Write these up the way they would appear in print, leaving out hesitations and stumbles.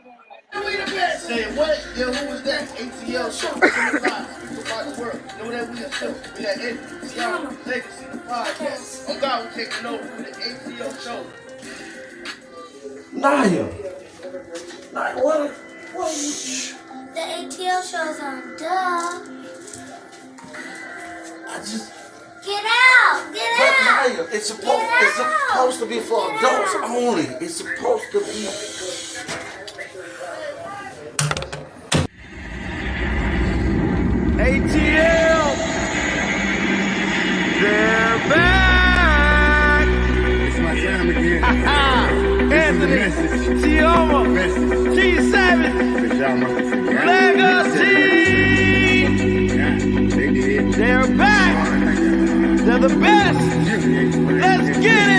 We the best. Say what? Yo, who was that? ATL show. We provide the world. Know that we are still. We had ATL Legacy, the podcast. Oh God, we're taking over for the ATL show. Naya, what? The ATL show's on. Duh. Get out! Get out! Naya, it's supposed to be for adults only. It's supposed to be. ATL, they're back. It's my time again. Anthony, Tioma, G7, Legacy. They're back. They're the best. Let's get it.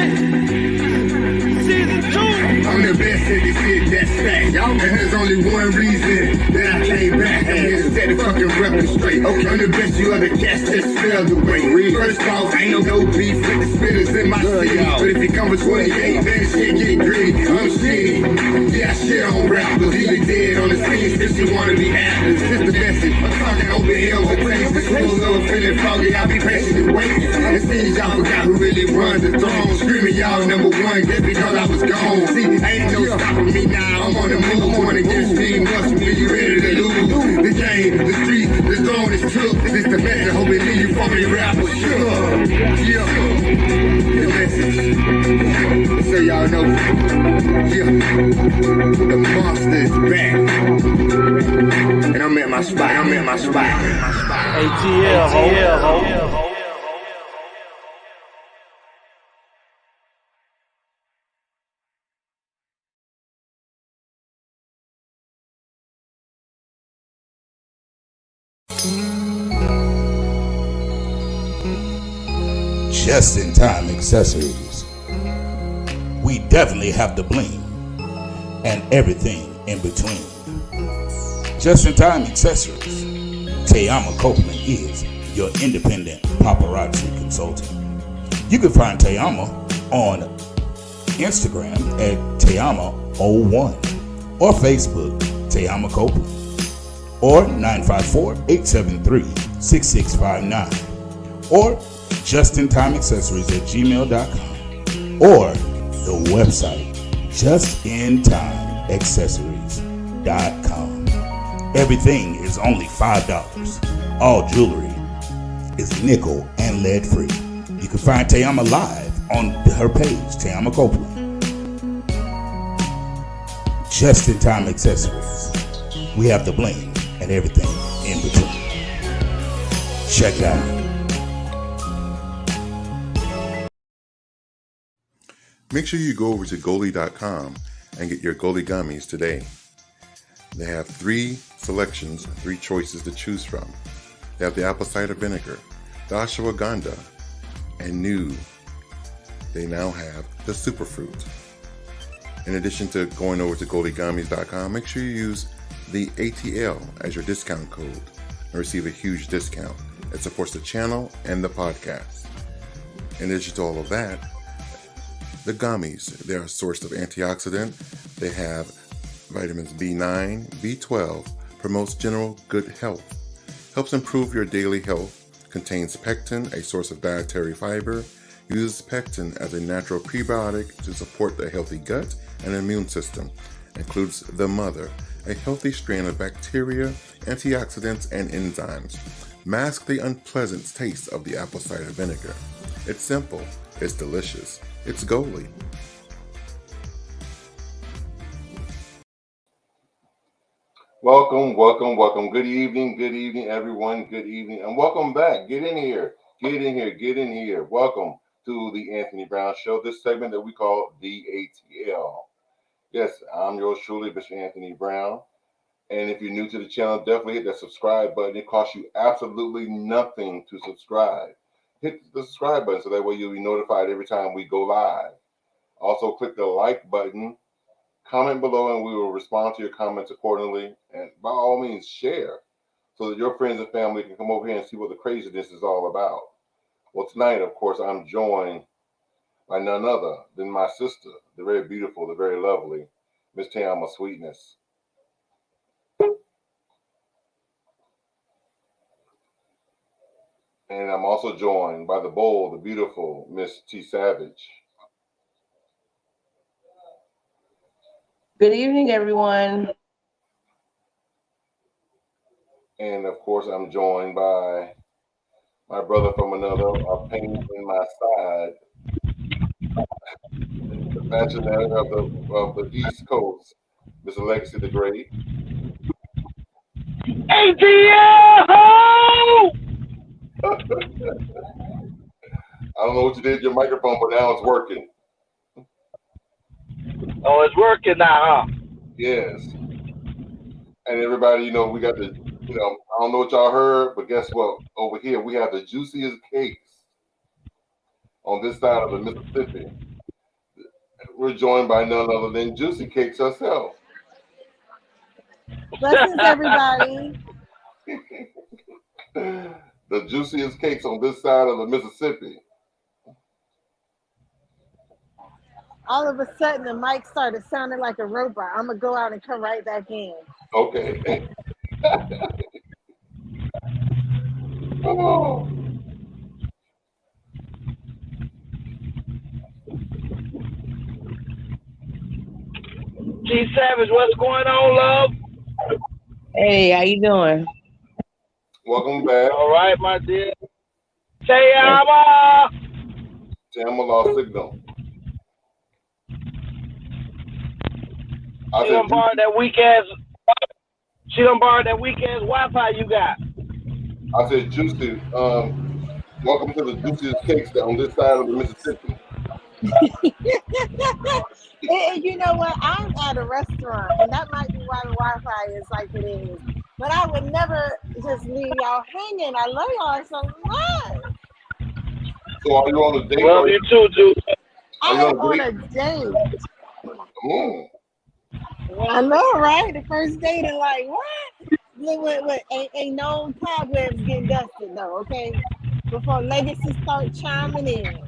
Season 2. I'm the best in the shit, that's fact. And there's only one reason that I came back. I'm here to set the fucking record straight. Okay. I'm the best you ever catch, just spell the way. First off, ain't no beef with the spitters in my city. But if it comes for 28, then shit get gritty. I'm shitty. Yeah, I shit on rappers. Even dead on the scene, since you wanna be actors. Just the message. I'm talking open hills and places. The schools over feeling foggy, I'll be patient and waiting. It seems y'all forgot who really runs the throne. Screaming y'all number one, just because I was gone. See, ain't no stopping me now. I'm on the move. Going against me, must be you ready to lose. The game, the street, the zone is took. This the message, hoping leave you from the rapper. Sure. Yeah. The message. So y'all know. Yeah. The monster is back. And I'm at my spot. ATL, Just-in-time accessories. We definitely have the bling and everything in between. Just-in-time accessories. Tayama Copeland is your independent paparazzi consultant. You can find Tayama on Instagram at Tayama01 or Facebook Tayama Copeland or 954-873-6659 or justintimeaccessories@gmail.com or the website justintimeaccessories.com. Everything is only $5. All jewelry is nickel and lead free. You can find Tayama live on her page, Tayama Copeland. Just-in-time accessories. We have the bling and everything in between. Check it out. Make sure you go over to Goli.com and get your Goli gummies today. They have 3 selections, 3 choices to choose from. They have the apple cider vinegar, the ashwagandha, and new, they now have the superfruit. In addition to going over to GoliGummies.com, make sure you use the ATL as your discount code and receive a huge discount. It supports the channel and the podcast. In addition to all of that, the gummies, they're a source of antioxidant. They have vitamins B9, B12, promotes general good health, helps improve your daily health, contains pectin, a source of dietary fiber, uses pectin as a natural prebiotic to support the healthy gut and immune system, includes the mother, a healthy strain of bacteria, antioxidants, and enzymes. Mask the unpleasant taste of the apple cider vinegar. It's simple, it's delicious. It's Goli. Welcome. Good evening, everyone. Good evening, and welcome back. Get in here. Welcome to the Anthony Brown Show, this segment that we call the ATL. Yes, I'm yours truly, Mr. Anthony Brown. And if you're new to the channel, definitely hit that subscribe button. It costs you absolutely nothing to subscribe. Hit the subscribe button so that way you'll be notified every time we go live. Also, click the like button, comment below, and we will respond to your comments accordingly. And by all means, share so that your friends and family can come over here and see what the craziness is all about. Well, tonight, of course, I'm joined by none other than my sister, the very beautiful, the very lovely Miss Tayama Sweetness. And I'm also joined by the bold, the beautiful Miss T Savage. Good evening, everyone. And of course, I'm joined by my brother from another, a pain in my side, the pensioner of the East Coast, Mr. Legacy the Great. ATL! I don't know what you did to your microphone, but now it's working. Oh, it's working now, huh? Yes. And everybody, we got the, I don't know what y'all heard, but guess what? Over here, we have the juiciest cakes on this side of the Mississippi. We're joined by none other than Juicy Cakes herself. Blessings, everybody. The juiciest cakes on this side of the Mississippi. All of a sudden, the mic started sounding like a robot. I'm going to go out and come right back in. Okay. Oh. T Savage, what's going on, love? Hey, how you doing? Welcome back. All right, my dear. Tayama! Tama lost signal. She done borrowed that weak ass. She done borrowed that weak ass Wi-Fi you got. I said, Juicy, welcome to the juiciest cakes on this side of the Mississippi. And you know what? I'm at a restaurant, and that might be why the Wi-Fi is like it is. But I would never just leave y'all hanging. I love y'all so much. So are you on a date? Love you too, Juice. I am on a date. Mm. I know, right? The first date, and like, what? Look, ain't no cobwebs getting dusted, though, okay? Before Legacy start chiming in.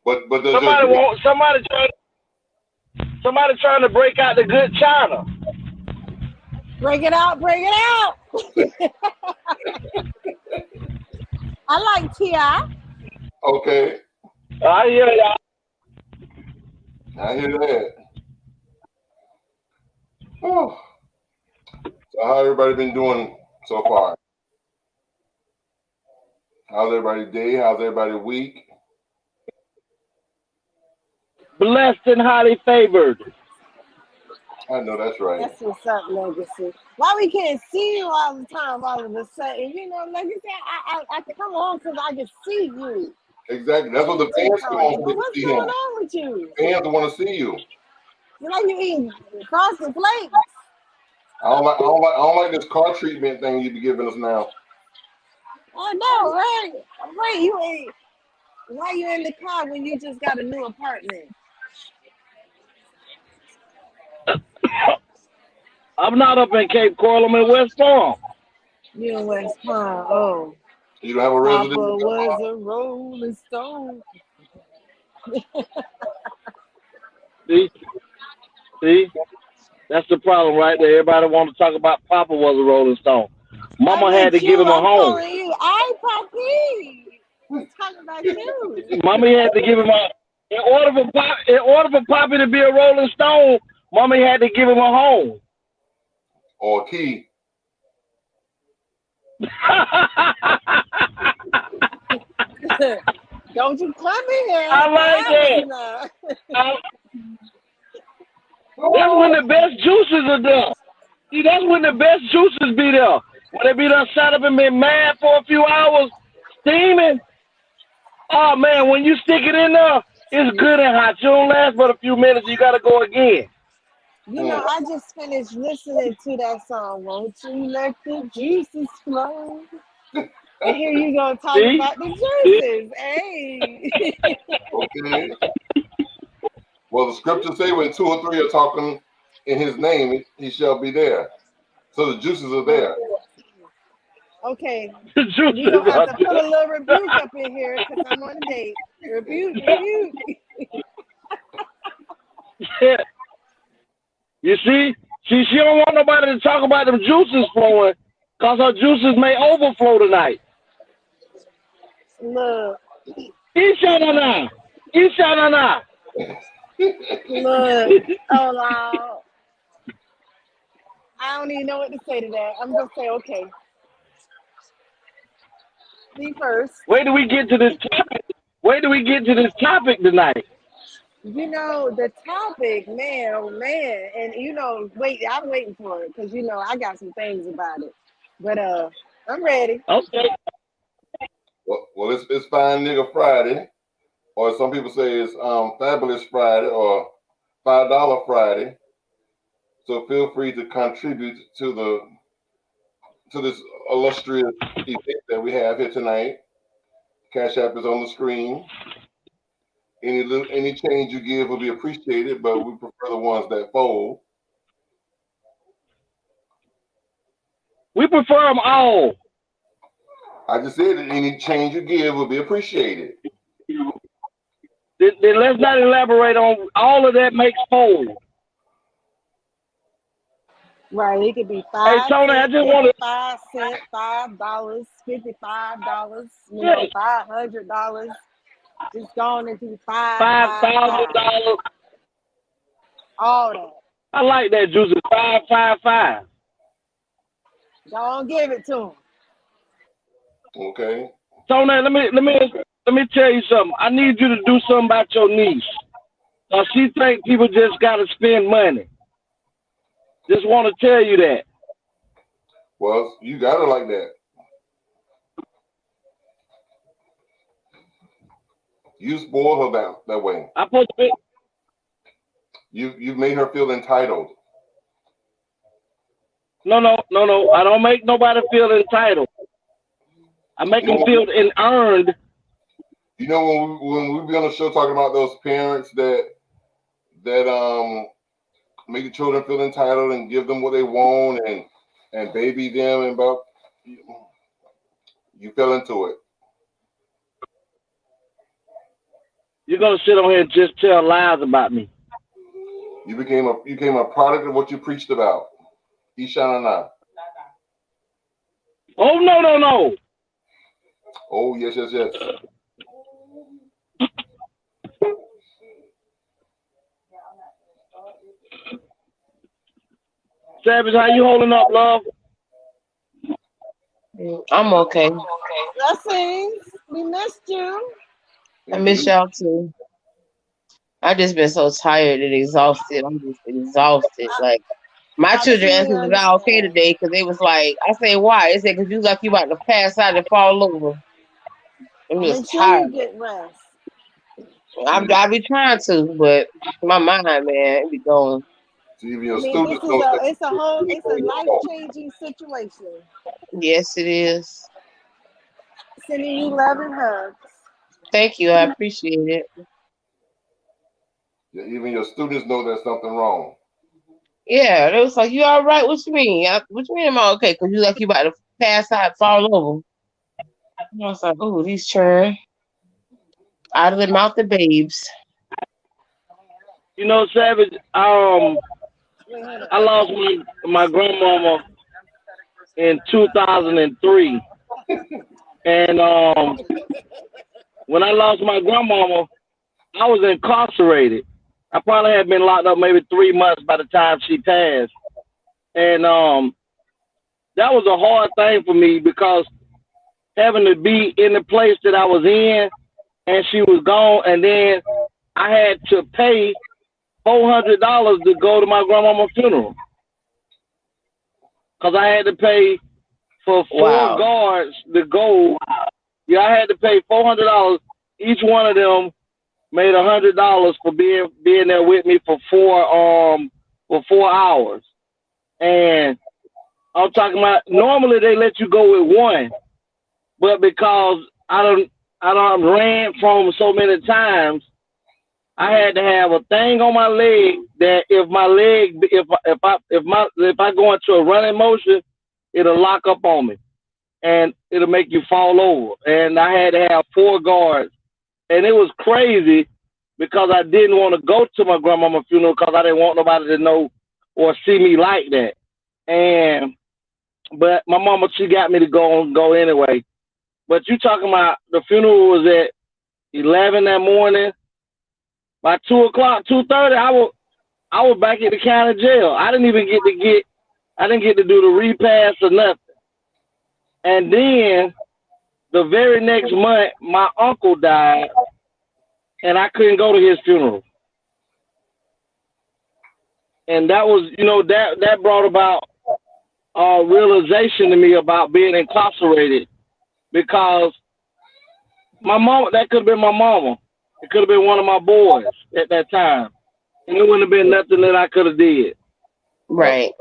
But somebody trying to break out the good china. Break it out, break it out. I like T.I. Okay. I hear y'all. I hear that. Oh. So how everybody been doing so far? How's everybody's day? How's everybody's week? Blessed and highly favored. I know that's right. That's what's up, Legacy. Why we can't see you all the time all of a sudden? You know, Legacy, I come on because I can see you. Exactly. That's what the fans come on But to what's see going him. on with you? Fans want to see you. You like you eating frosted flakes? I don't like this car treatment thing you be giving us now. I know, right? Wait, you ain't. Why you in the car when you just got a new apartment? I'm not up in Cape Coral. I'm in West Palm. You in West Palm? Oh, You don't have a Papa resident. was a Rolling Stone. See, that's the problem right there. Everybody want to talk about Papa was a Rolling Stone. Mama had to give him a I'm home. calling you. I Poppy. I'm talking about you. Mommy had to give him a. In order for Poppy to be a Rolling Stone, Mommy had to give him a home. Or key. Don't you come in here. I like that. That's when the best juices are done. See, that's when the best juices be there. When they be done sat up and been mad for a few hours, steaming. Oh, man, when you stick it in there, it's good and hot. You don't last but a few minutes. You got to go again. You know, I just finished listening to that song. Won't you let the juices flow? And here you go talking about the juices. Hey. Okay. Well, the scriptures say when 2 or 3 are talking in his name, he shall be there. So the juices are there. Okay. You're going to have to put a little rebuke up in here because I'm on a date. Rebuke. Yeah. You see, See, she don't want nobody to talk about them juices flowing, cause her juices may overflow tonight. Look, Ishanana, Ishanana. look, oh Lord. I don't even know what to say to that. I'm gonna say okay. Me first. Where do we get to this topic? Where do we get to this topic tonight? You know the topic, man, oh man, and wait, I'm waiting for it because I got some things about it, but I'm ready. Okay. Well, it's Fine Nigga Friday, or some people say it's Fabulous Friday or $5 Friday. So feel free to contribute to this illustrious event that we have here tonight. Cash App is on the screen. Any change you give will be appreciated, but we prefer the ones that fold. We prefer them all. I just said that any change you give will be appreciated. Then let's not elaborate on all of that makes fold. Right, it could be Hey, Tony, I just want to. 5 cents, $5, $55, Yeah, $500. Just going into five, $5,000. all that. I like that juice. 555. Don't give it to them. Okay. Tony, let me tell you something. I need you to do something about your niece. Cause she think people just gotta spend money. Just want to tell you that. Well, you got her like that. You spoil her that way. I supposed to be. You've made her feel entitled. No. I don't make nobody feel entitled. I make them feel earned. You know when we be on the show talking about those parents that make the children feel entitled and give them what they want and baby them and about you fell into it. You're gonna sit on here and just tell lies about me. You became a product of what you preached about. Ishanana. Oh no. Oh yes. Savage, how you holding up, love? I'm okay. Blessings. We missed you. I miss y'all too. I just been so tired and exhausted. I'm just exhausted. Like my children asked Absolutely me was I okay understand. today because they was like, I say why? They said because you like you about to pass out and fall over. I'm Make just sure you tired. get rest. I be trying to, but my mind, man, it be going. So even I your mean, students know that it's a life-changing situation. Yes, it is. Sending you love and hugs. Thank you. I appreciate it. even your students know there's something wrong. Yeah, they was like, "You all right? What you mean? What you mean am I okay? Because you like you about to pass out, fall over." And I was like, "Oh, these children out of the mouth of babes." You know, Savage. I lost my grandmama in 2003, and when I lost my grandmama, I was incarcerated. I probably had been locked up maybe 3 months by the time she passed, and that was a hard thing for me because having to be in the place that I was in, and she was gone, and then I had to pay $400 to go to my grandmama's funeral because I had to pay for four Wow. guards to go. Yeah, I had to pay $400. Each one of them made $100 for being there with me for 4 hours. And I'm talking about normally they let you go with one, but because I don't ran from so many times, I had to have a thing on my leg that if I go into a running motion, it'll lock up on me and it'll make you fall over. And I had to have 4 guards, and it was crazy because I didn't want to go to my grandmama's funeral because I didn't want nobody to know or see me like that. And but my mama, she got me to go anyway. But you talking about the funeral was at 11 that morning. By 2 o'clock, 2:30, I was back at the county jail. I didn't get to do the repass or nothing. And then the very next month, my uncle died, and I couldn't go to his funeral. And that was, that brought about realization to me about being incarcerated because my mom, that could have been my mama. It could have been one of my boys at that time. And it wouldn't have been nothing that I could have did. Right.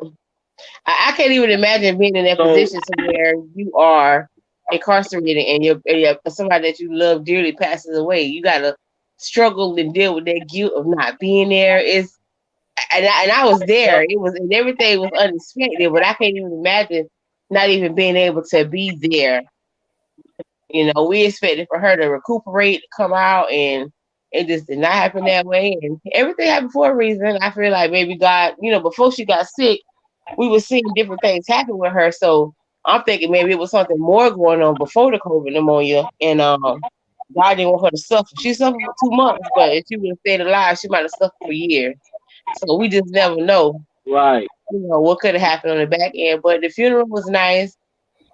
I can't even imagine being in that So, position to where you are incarcerated and you're somebody that you love dearly passes away. You gotta struggle and deal with that guilt of not being there. And I was there. It was and everything was unexpected, but I can't even imagine not even being able to be there. We expected for her to recuperate, come out, and it just did not happen that way. And everything happened for a reason. I feel like maybe God, before she got sick, we were seeing different things happen with her. So I'm thinking maybe it was something more going on before the COVID pneumonia, and God didn't want her to suffer. She suffered for 2 months, but if she would have stayed alive, she might have suffered for years. So we just never know, right. what could have happened on the back end. But the funeral was nice.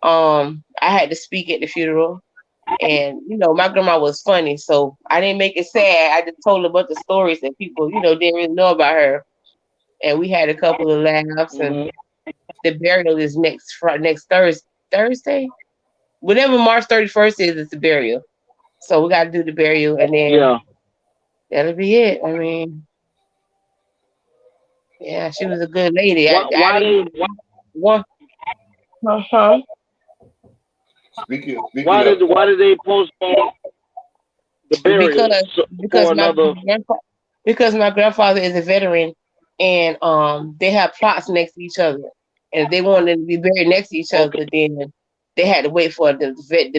I had to speak at the funeral. And, my grandma was funny, so I didn't make it sad. I just told a bunch of stories that people, didn't really know about her. And we had a couple of laughs. And Mm-hmm. the burial is next Thursday. Whenever March 31st is, it's the burial. So we got to do the burial, and then Yeah. that'll be it. I mean, yeah, she was a good lady. I Why didn't they one. Uh-huh. Speaking of why did they postpone the burial because because for my another? grandpa because my grandfather is a veteran, and they have plots next to each other, and if they wanted to be buried next to each Okay. other, then they had to wait for the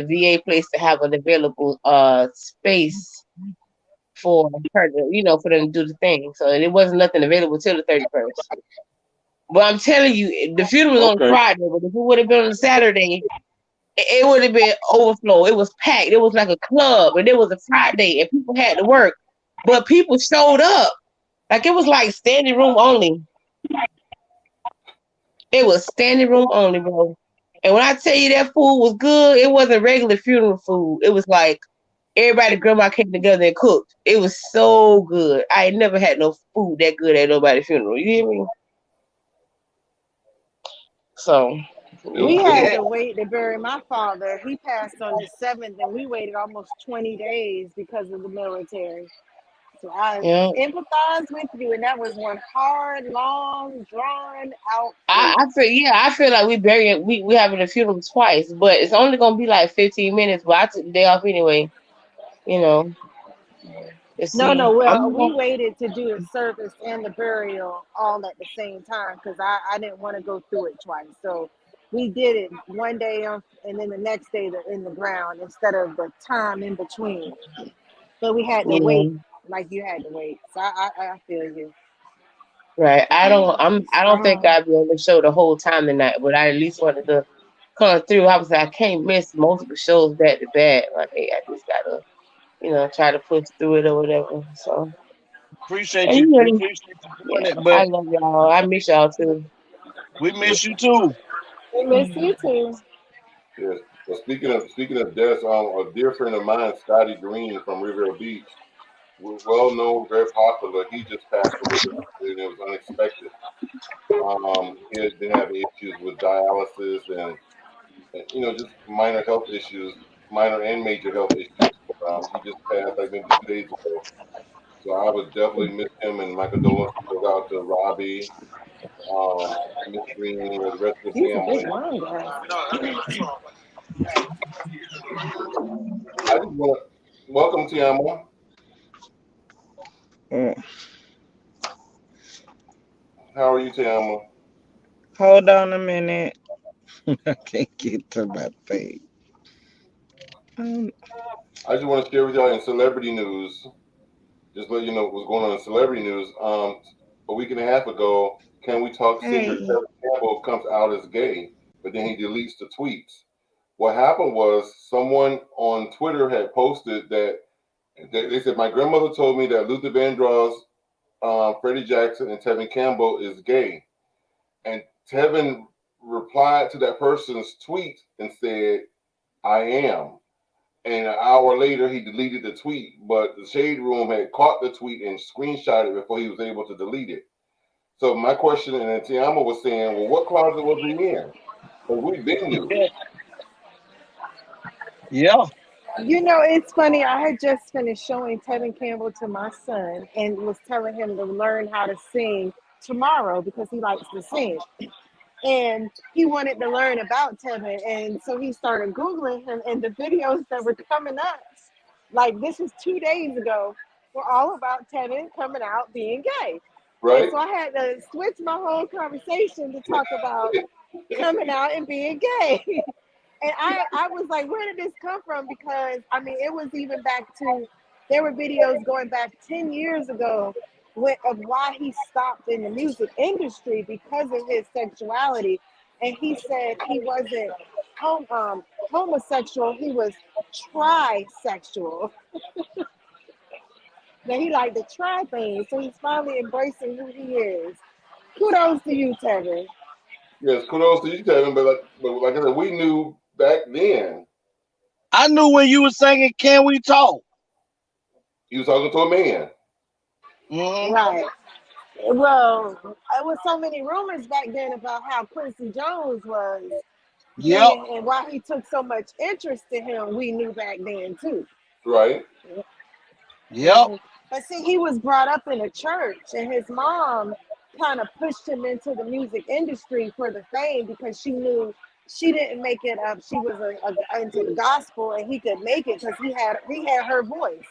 VA place to have an available space for her to, for them to do the thing. So it wasn't nothing available till the 31st. But I'm telling you, the funeral was on Okay. Friday, but if it would have been on Saturday, it would have been overflow. It was packed. It was like a club, and it was a Friday, and people had to work, but people showed up. Like it was like standing room only. It was standing room only, bro. And when I tell you that food was good, it wasn't regular funeral food. It was like everybody grandma came together and cooked. It was so good. I ain't never had no food that good at nobody's funeral. You hear me? So it was We it had was to wait to bury my father. He passed on the 7th, and we waited almost 20 days because of the military. So I yeah. empathize with you, and that was one hard, long, drawn out I, wait. I feel I feel like we having a funeral twice, but it's only gonna be like 15 minutes. But I took the day off anyway, you know, to No, no, see. well, I'm we waited to do the service and the burial all at the same time because I didn't want to go through it twice. So we did it one day and then the next day in the ground instead of the time in between. But we had to yeah, wait like you had to wait. So I feel you. right. I don't think Um, I'll be on the show the whole time tonight, but I at least wanted to come through. I was like, I can't miss multiple shows back to back. Like, hey, I just gotta, try to push through it or whatever. So, Appreciate and you. you We know, appreciate you doing yeah, it, I but love y'all. I miss y'all too. we miss you too. we miss you too. yes. Well, speaking of deaths, a dear friend of mine, Scotty Green from Riviera Beach, well known, very popular. He just passed away, and it was unexpected. He had been having issues with dialysis and just minor health issues, minor and major health issues. He just passed like maybe 2 days ago. So I would definitely miss him, and my condolences goes out to Robbie, Miss Green, the rest of the These are big family. wine guys. I just want to welcome Tiama. Mm. How are you, Tiama? Hold on a minute. I can't get to my thing. Um, I just want to share with y'all in celebrity news. Just let you know what's going on in celebrity news. A week and a half ago, Can We Talk singer Hey. Tevin Campbell comes out as gay, but then he deletes the tweets. What happened was someone on Twitter had posted that they said, my grandmother told me that Luther Vandross, Freddie Jackson, and Tevin Campbell is gay. And Tevin replied to that person's tweet and said, I am. And an hour later, he deleted the tweet, but the Shade Room had caught the tweet and screenshot it before he was able to delete it. So my question, and Tiama was saying, well, what closet was he in? Because we been knew. Yeah. You know, it's funny. I had just finished showing Tevin Campbell to my son and was telling him to learn how to sing tomorrow because he likes to sing. And he wanted to learn about Tevin. And so he started Googling him, and the videos that were coming up, like this was 2 days ago, were all about Tevin coming out being gay. And Right? so I had to switch my whole conversation to talk about coming out and being gay. And I was like, where did this come from? Because I mean, it was even back to, there were videos going back 10 years ago of why he stopped in the music industry because of his sexuality. And he said he wasn't homosexual, he was trisexual. That he liked to try things. So he's finally embracing who he is. Kudos to you, Tevin. Yes, kudos to you, Tevin. But like I said, we knew back then I knew when you were singing "Can We Talk." he was talking to a man. Mm-hmm. Right. Well, there was so many rumors back then about how Quincy Jones was Yep. gay and why he took so much interest in him. We knew back then too. Right? Yep. But see, he was brought up in a church, and his mom kind of pushed him into the music industry for the fame because she knew she didn't make it up. She was into the gospel, and he could make it because he had her voice.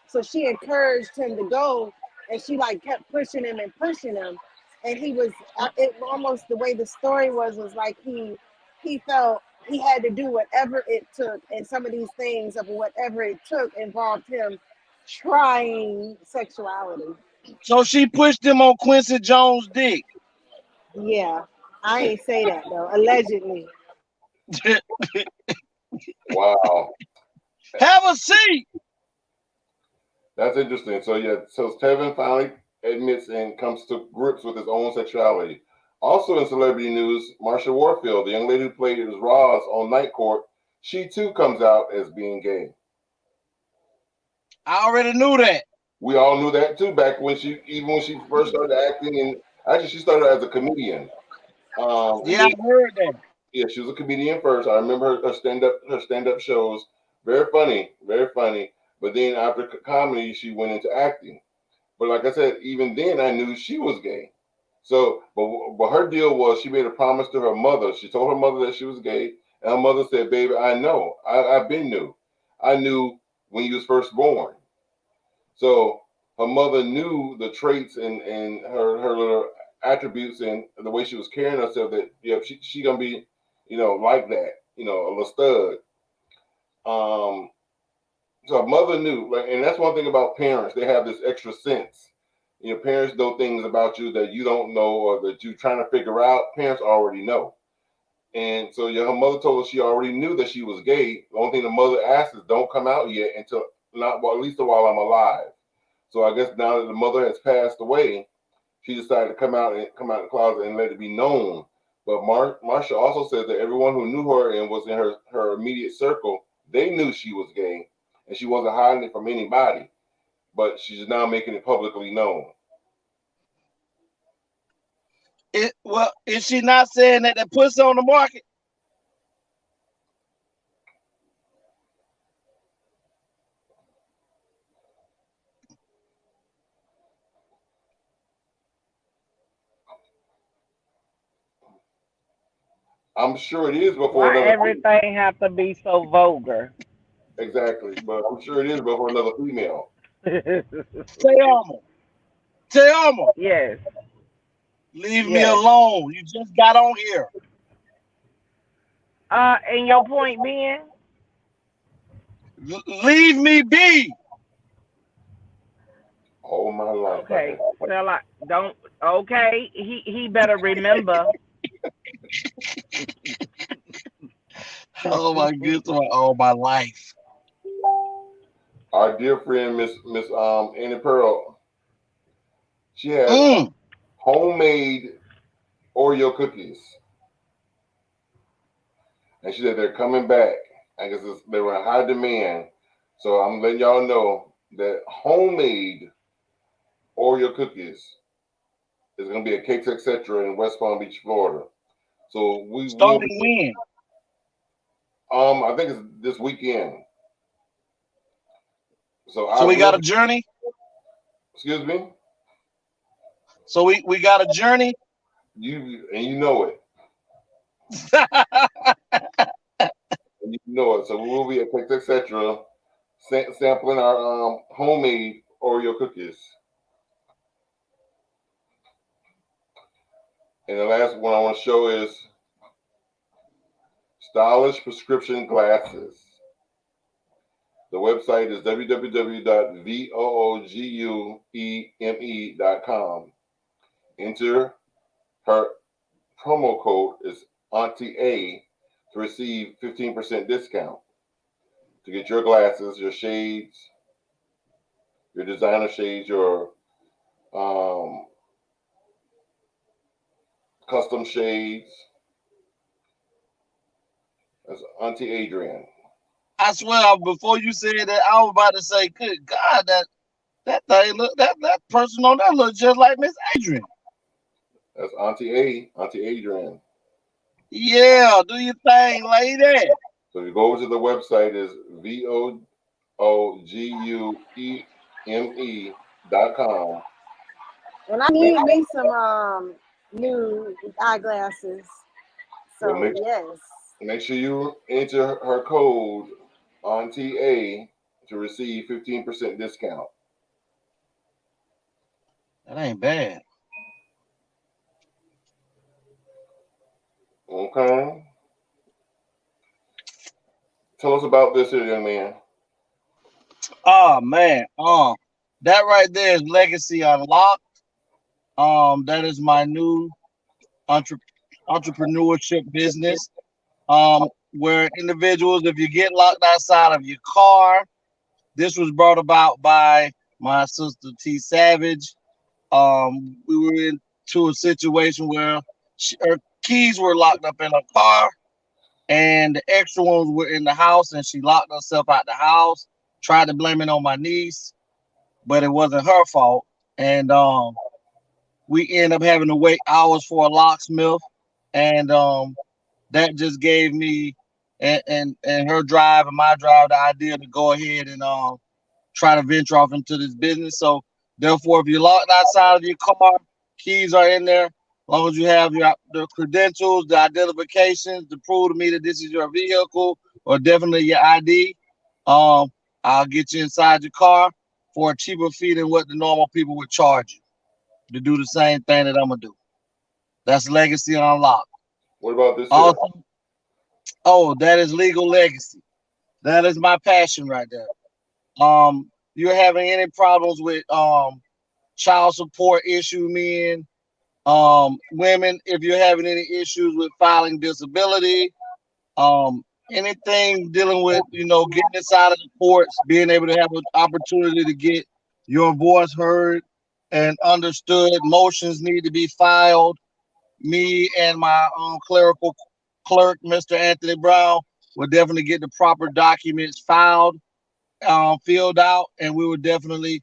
So she encouraged him to go, and she like kept pushing him, and he was it almost the way the story was like he felt he had to do whatever it took, and some of these things of whatever it took involved him trying sexuality. So she pushed him on Quincy Jones' dick. Yeah, I ain't say that though. Allegedly. Wow. Have a seat. That's interesting. So yeah, so Tevin finally admits and comes to grips with his own sexuality. Also in celebrity news, Marsha Warfield, the young lady who played as Roz on Night Court, she too comes out as being gay. I already knew that. We all knew that too back when when she first started acting, and actually she started as a comedian. And Yeah, then I heard that. yeah, she was a comedian first. I remember her stand up shows, very funny, very funny. But then after comedy, she went into acting. But like I said, even then I knew she was gay. So, but her deal was she made a promise to her mother. She told her mother that she was gay, and her mother said, "Baby, I know. I've been knew. I knew when you was first born." So her mother knew the traits and her little attributes and the way she was carrying herself that yeah she gonna be like that a little stud. Um, so her mother knew, like, and that's one thing about parents, they have this extra sense. Parents know things about you that you don't know or that you're trying to figure out. Parents already know. And so yeah, her mother told her she already knew that she was gay. The only thing the mother asked is don't come out yet until not well, at least while I'm alive. So I guess now that the mother has passed away, she decided to come out of the closet and let it be known. But Marsha also said that everyone who knew her and was in her immediate circle, they knew she was gay, and she wasn't hiding it from anybody. But she's now making it publicly known. Well, is she not saying that they pussy on the market? I'm sure it is before Why another everything have to be so vulgar? exactly, but I'm sure it is before another female. Tell me. Yes, Leave me yes. alone. You just got on here. And your point being, Leave me be. All my life, I okay. had. Well, I don't. Okay, he better remember. Oh my goodness, all my life. Our dear friend Miss Annie Pearl, she has Mm. homemade Oreo cookies, and she said they're coming back. I guess they were in high demand, so I'm letting y'all know that homemade Oreo cookies is going to be at Cakes Etc. in West Palm Beach, Florida. So we will Starting be. when? I think it's this weekend. So I So we got will. a journey. Excuse me. So we got a journey. You know it. You know it. So we will be at Cakes Etc. Sampling our homemade Oreo cookies. And the last one I want to show is stylish prescription glasses. The website is www.voogueme.com. Enter her promo code is Auntie A to receive 15% discount to get your glasses, your shades, your designer shades, your um, custom shades. That's Auntie Adrian. I swear, before you said that, I was about to say, "Good God, that thing look that person on that look just like Miss Adrian." That's Auntie Adrian. Yeah, do your thing, lady. So if you go over to the website is VOOGUEME.com. And I need me some new eyeglasses. Well, So yes. make sure you enter her code Auntie A to receive 15% discount. That ain't bad. Okay. Tell us about this here, young man. Oh man, that right there is Legacy Unlocked. That is my new entre- entrepreneurship business. Where individuals, if you get locked outside of your car, this was brought about by my sister T Savage. We were into a situation where her keys were locked up in her car, and the extra ones were in the house, and she locked herself out the house. Tried to blame it on my niece, but it wasn't her fault. And we end up having to wait hours for a locksmith, and that just gave me and her drive and my drive the idea to go ahead and try to venture off into this business. So therefore, if you're locked outside of your car, keys are in there. As long as you have the credentials, the identifications to prove to me that this is your vehicle or definitely your ID, um, I'll get you inside your car for a cheaper fee than what the normal people would charge you to do the same thing that I'm gonna do. That's Legacy Unlocked. What about this here? Also, oh, that is Legal Legacy. That is my passion right there. You're having any problems with child support issue men, women, if you're having any issues with filing disability, um, anything dealing with, getting inside of the courts, being able to have an opportunity to get your voice heard and understood, motions need to be filed. Me and my clerical clerk, Mr. Anthony Brown, will definitely get the proper documents filed, filled out, and we will definitely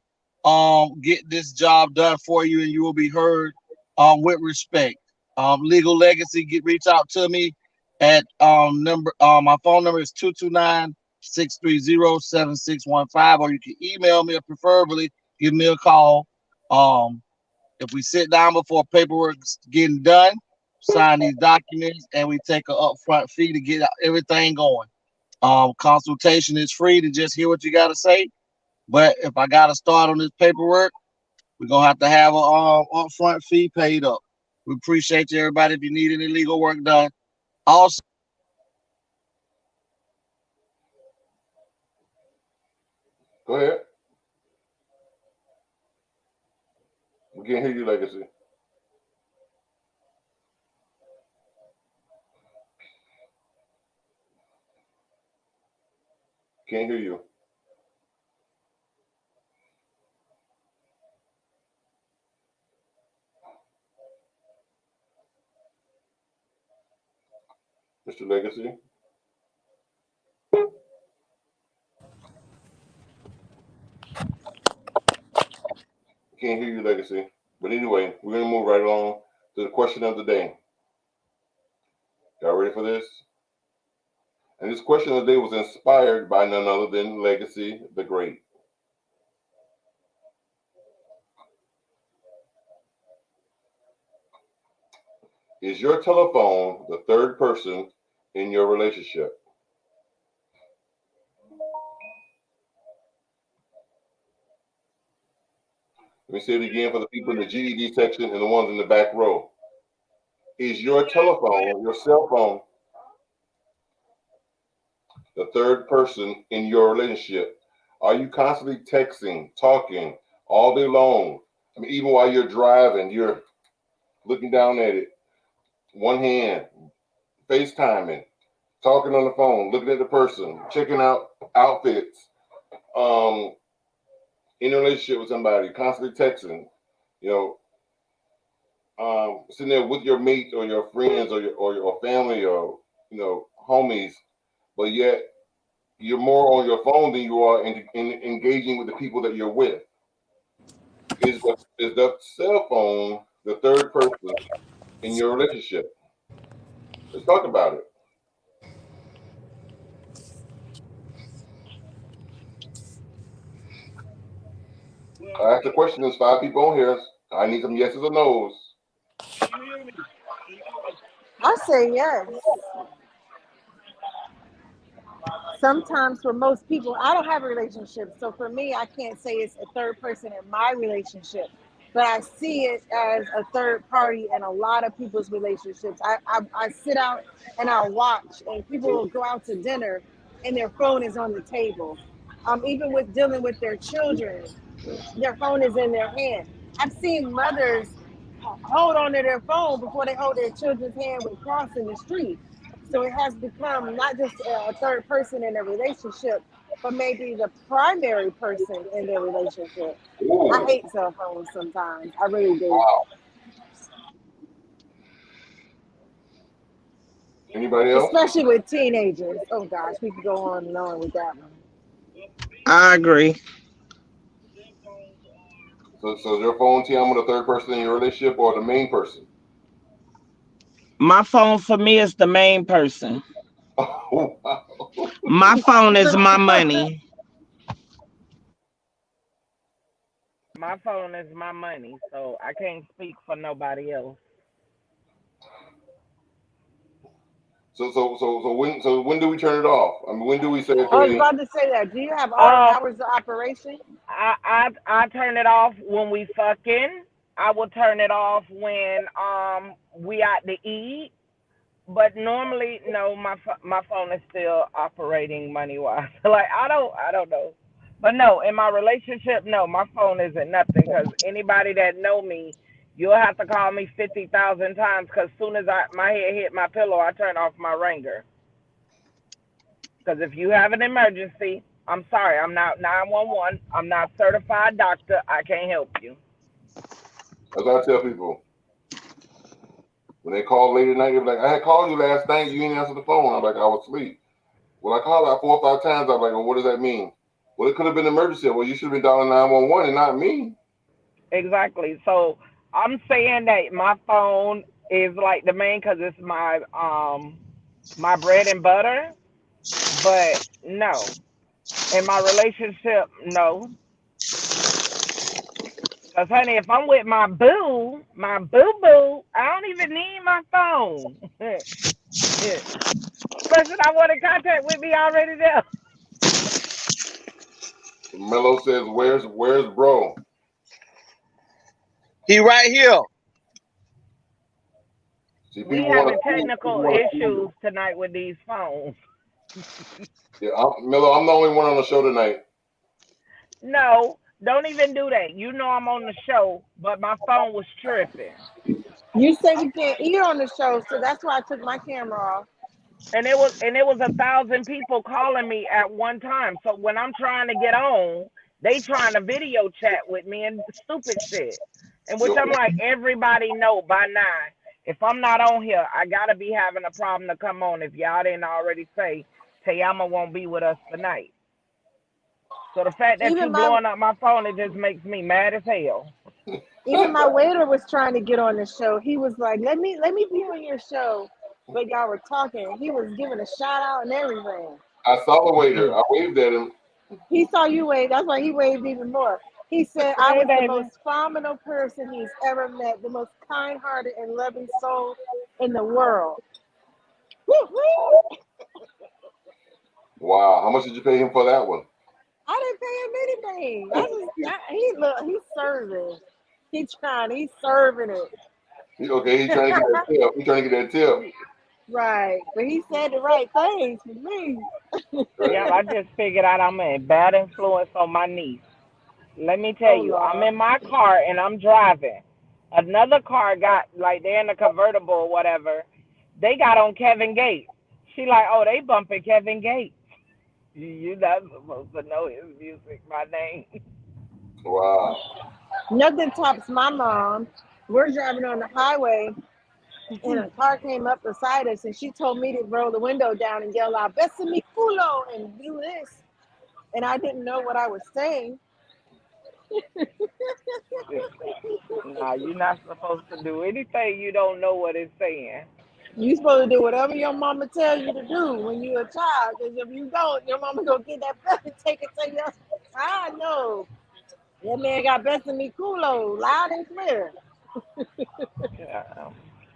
get this job done for you, and you will be heard with respect. Legal Legacy, reach out to me at my phone number is 229-630-7615, or you can email me or preferably give me a call. If we sit down before paperwork's getting done, sign these documents, and we take an upfront fee to get everything going. Consultation is free to just hear what you got to say. But if I got to start on this paperwork, we're going to have a upfront fee paid up. We appreciate you, everybody. If you need any legal work done, also, Go ahead. We can't hear you, Legacy. can't hear you. Mr. Legacy? Can't hear you, Legacy. But anyway, we're going to move right along to the question of the day. Y'all ready for this? And this question of the day was inspired by none other than Legacy the Great. Is your telephone the third person in your relationship? Let me say it again for the people in the GED section and the ones in the back row. Is your telephone, your cell phone, the third person in your relationship? Are you constantly texting, talking all day long? I mean, even while you're driving, you're looking down at it, one hand, FaceTiming, talking on the phone, looking at the person, checking out outfits, in a relationship with somebody, constantly texting, you know, sitting there with your mate or your friends or your family or homies, but yet you're more on your phone than you are in engaging with the people that you're with. Is the cell phone the third person in your relationship? Let's talk about it. I asked the question. There's 5 people on here. I need some yeses or nos. I say yes. Sometimes for most people, I don't have a relationship. So for me, I can't say it's a third person in my relationship, but I see it as a third party in a lot of people's relationships. I sit out and I watch, and people will go out to dinner and their phone is on the table. Even with dealing with their children, their phone is in their hand. I've seen mothers hold on to their phone before they hold their children's hand when crossing the street. So it has become not just a third person in a relationship, but maybe the primary person in their relationship. I Ooh, hate cell phones sometimes. I really do. wow. Anybody else? Especially with teenagers. Oh gosh, we could go on and on with that one. I agree. So is your phone, Tiama, the third person in your relationship or the main person? My phone for me is the main person. Oh, wow. My phone is my money. My phone is my money, so I can't speak for nobody else. So when do we turn it off? I mean, when do we say, I was okay? about to say that. Do you have Um, hours of operation? I turn it off when we fucking. I will turn it off when we out to eat. But normally, no, my phone is still operating money wise. Like I don't know. But no, in my relationship, no, my phone isn't nothing. Because anybody that know me, you'll have to call me 50,000 times. Because soon as my head hit my pillow, I turn off my ringer. Because if you have an emergency, I'm sorry, I'm not 911. I'm not certified doctor. I can't help you. As I tell people, when they call late at night, they're like, I had called you last night, you didn't answer the phone. I'm like, I was asleep. Well, I called out 4 or 5 times. I'm like, well, what does that mean? Well, it could have been an emergency. Well, you should have been dialing 911 and not me. Exactly. So I'm saying that my phone is like the main because it's my bread and butter. But no, in my relationship, no. Cause honey, if I'm with my boo boo, I don't even need my phone. Person I want in contact with me already there. Mello says, where's bro? He right here. See, We people want having to people technical want to fool you. issues tonight with these phones. Yeah, Mello, I'm the only one on the show tonight. No, don't even do that. You know I'm on the show, but my phone was tripping. You say we can't eat on the show, so that's why I took my camera off. and it was 1,000 people calling me at one time. So when I'm trying to get on, they trying to video chat with me and stupid shit. And which I'm like, everybody know by now. If I'm not on here, I gotta be having a problem to come on. If y'all didn't already say Tayama won't be with us tonight. So the fact that you Even my blowing up my phone, it just makes me mad as hell. even my waiter was trying to get on the show. He was like, let me be on your show. But y'all were talking. He was giving a shout out and everything. I saw the waiter. I waved at him. He saw you wave. That's why he waved even more. He said I Hey was the baby. most phenomenal person he's ever met, the most kind-hearted and loving soul in the world. Woo-hoo! Wow. How much did you pay him for that one? I didn't pay him anything. He's serving. He's serving it. Okay, he's trying to get that tip. He's trying to get that tip. Right. But he said the right things for me. Yeah, I just figured out I'm a bad influence on my niece. Let me tell Oh you, I'm Lord. in my car and I'm driving. Another car got like they're in a convertible or whatever. They got on Kevin Gates. She like, oh, they bumping Kevin Gates. You're not supposed to know his music by name. Wow. Nothing tops my mom. We're driving on the highway and a car came up beside us and she told me to roll the window down and yell out "Besame culo" and do this. And I didn't know what I was saying. Nah, you're not supposed to do anything you don't know what it's saying. You supposed to do whatever your mama tell you to do when you're a child. Because if you don't, your mama gonna get that belt and take it to you. I know. That man got "Besame culo" loud and clear. Yeah.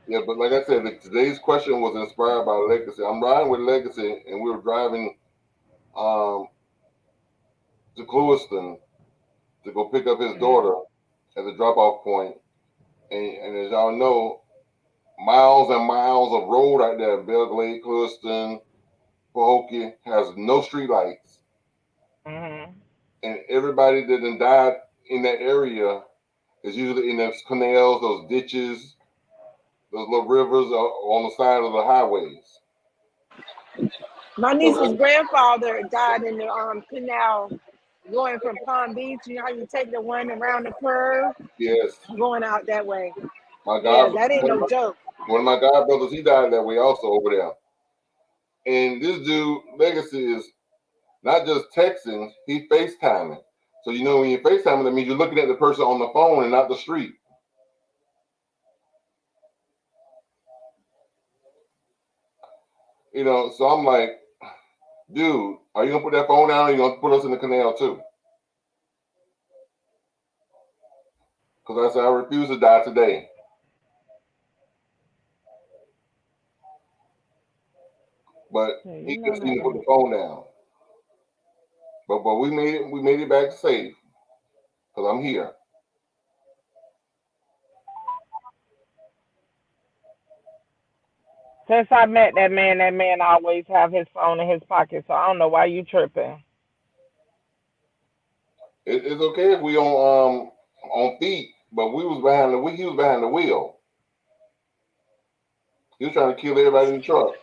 Yeah, but like I said, today's question was inspired by Legacy. I'm riding with Legacy, and we were driving um, to Clewiston to go pick up his daughter at the drop-off point. And as y'all know, miles and miles of road out there, Belglade, Clewiston, Pahokee, has no street lights. Mhm. And everybody that done died in that area is usually in those canals, those ditches, those little rivers on the side of the highways. My niece's So, grandfather died in the canal going from Palm Beach. You know how you take the one around the curve yes, going out that way. my Yeah, God, that ain't no joke. one of my god brothers, he died that way also over there. And this dude, Legacy, is not just texting, he FaceTiming. So you know when you're FaceTiming, that means you're looking at the person on the phone and not the street. You know, so I'm like, dude, are you gonna put that phone down or are you gonna put us in the canal too? Because I said I refuse to die today. But Yeah, you he know just that need to put right. the phone down. But we made it back safe because I'm here. Since I met that man always have his phone in his pocket. So I don't know why you tripping. It's okay if we on feet, but we was behind the he was behind the wheel. He was trying to kill everybody in the truck.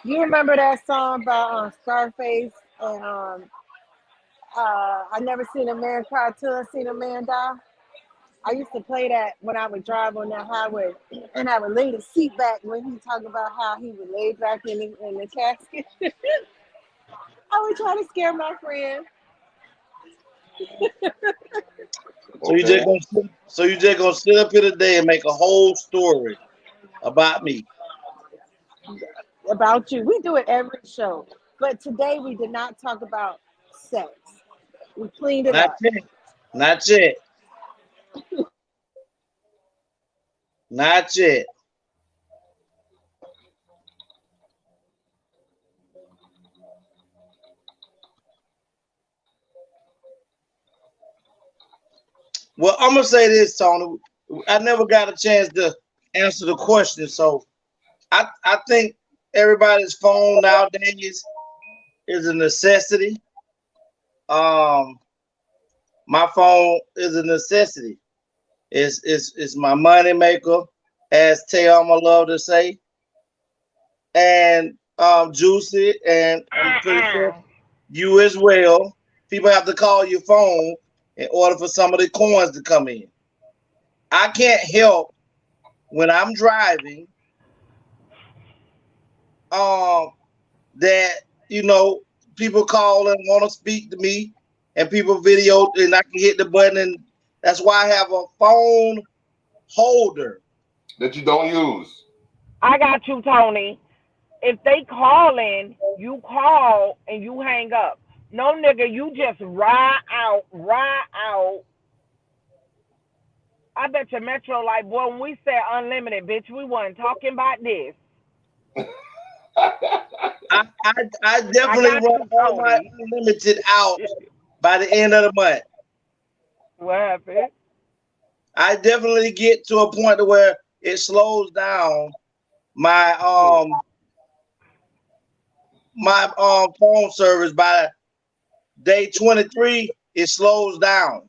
You remember that song by Scarface and I never seen a man cry till I seen a man die. I used to play that when I would drive on that highway, and I would lay the seat back when he talked about how he would lay back in the casket. I would try to scare my friend Okay. So you just gonna sit up here today and make a whole story about me. about you. We do it every show, but today we did not talk about sex. We cleaned it Not up. yet. Not yet. Not yet. Well, I'm gonna say this, Tony. I never got a chance to answer the question, so I think everybody's phone nowadays is a necessity. Um, my phone is a necessity. It's my money maker, as Tayama love to say. And Juicy, and I'm pretty sure you as well. People have to call your phone in order for some of the coins to come in. I can't help when I'm driving, that people call and want to speak to me, and people video, and I can hit the button, and that's why I have a phone holder that you don't use. I got you, Tony. If they call in, you call and you hang up. No, nigga, you just ride out. I bet your Metro, like, boy, when we said unlimited, bitch, we wasn't talking about this. I definitely run all my unlimited out by the end of the month. What happened? I definitely get to a point to where it slows down my phone service by day 23. It slows down.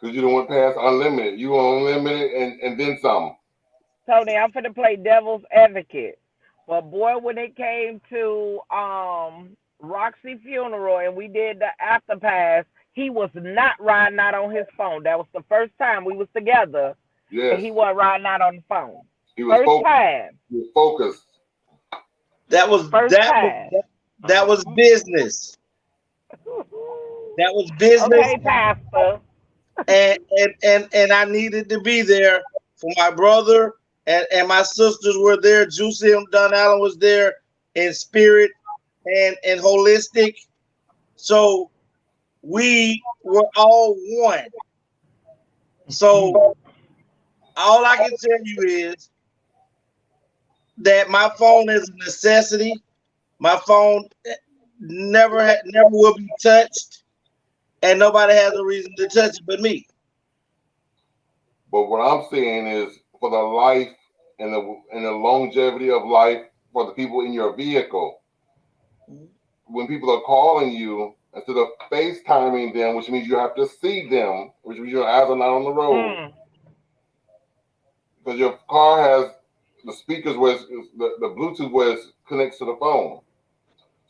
Because you don't want past unlimited. You want unlimited and then some. Tony, I'm finna play devil's advocate. But boy, when it came to Roxy funeral and we did the after pass, he was not riding out on his phone. That was the first time we was together. Yes. And he wasn't riding out on the phone. He was first time. He was focused. That was business. That was business. Okay, Pastor. And I needed to be there for my brother, and my sisters were there. Juicy and Don Allen was there in spirit and holistic. So we were all one. So all I can tell you is that my phone is a necessity. My phone never will be touched, and nobody has a reason to touch it but me. But what I'm saying is, for the life and the longevity of life for the people in your vehicle, when people are calling you, instead of FaceTiming them, which means you have to see them, which means your eyes are not on the road, because your car has the speakers where the Bluetooth where it connects to the phone.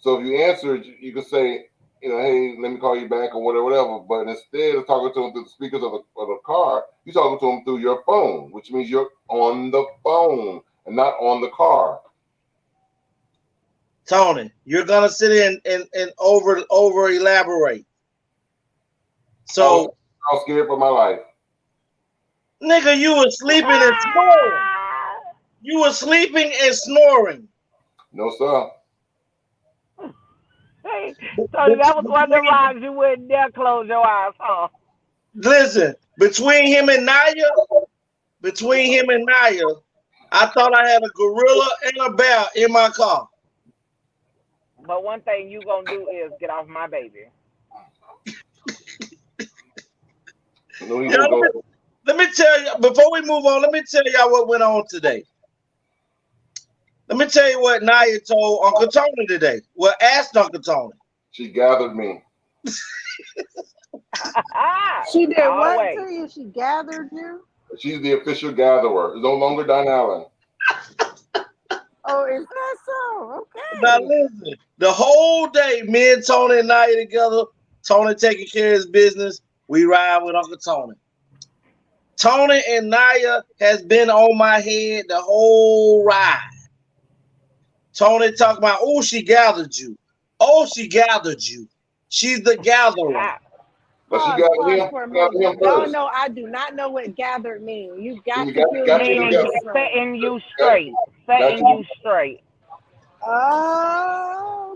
So if you answer, you can say, hey, let me call you back or whatever. But instead of talking to them through the speakers of the car, you're talking to them through your phone, which means you're on the phone and not on the car. Tony, you're gonna sit in and over elaborate. So I was scared for my life. Nigga, you were sleeping and snoring. You were sleeping and snoring. No, sir. Hey, Tony, that was one of the lines you wouldn't dare close your eyes, huh? Listen, between him and Naya, I thought I had a gorilla and a bear in my car. But one thing you gonna do is get off my baby. Let me tell you, before we move on, let me tell y'all what went on today. Let me tell you what Naya told Uncle Tony today. Well, asked Uncle Tony. She gathered me. She did what to you? She gathered you? She's the official gatherer. It's no longer Don Allen. Oh, is that so? Okay. Now listen, the whole day, me and Tony and Naya together, Tony taking care of his business, we ride with Uncle Tony. Tony and Naya has been on my head the whole ride. Tony talking about, oh, she gathered you. Oh, she gathered you. She's the gatherer. But she gathered him Y'all first. know I do not know what gathered means. You got to setting you straight. Setting you straight.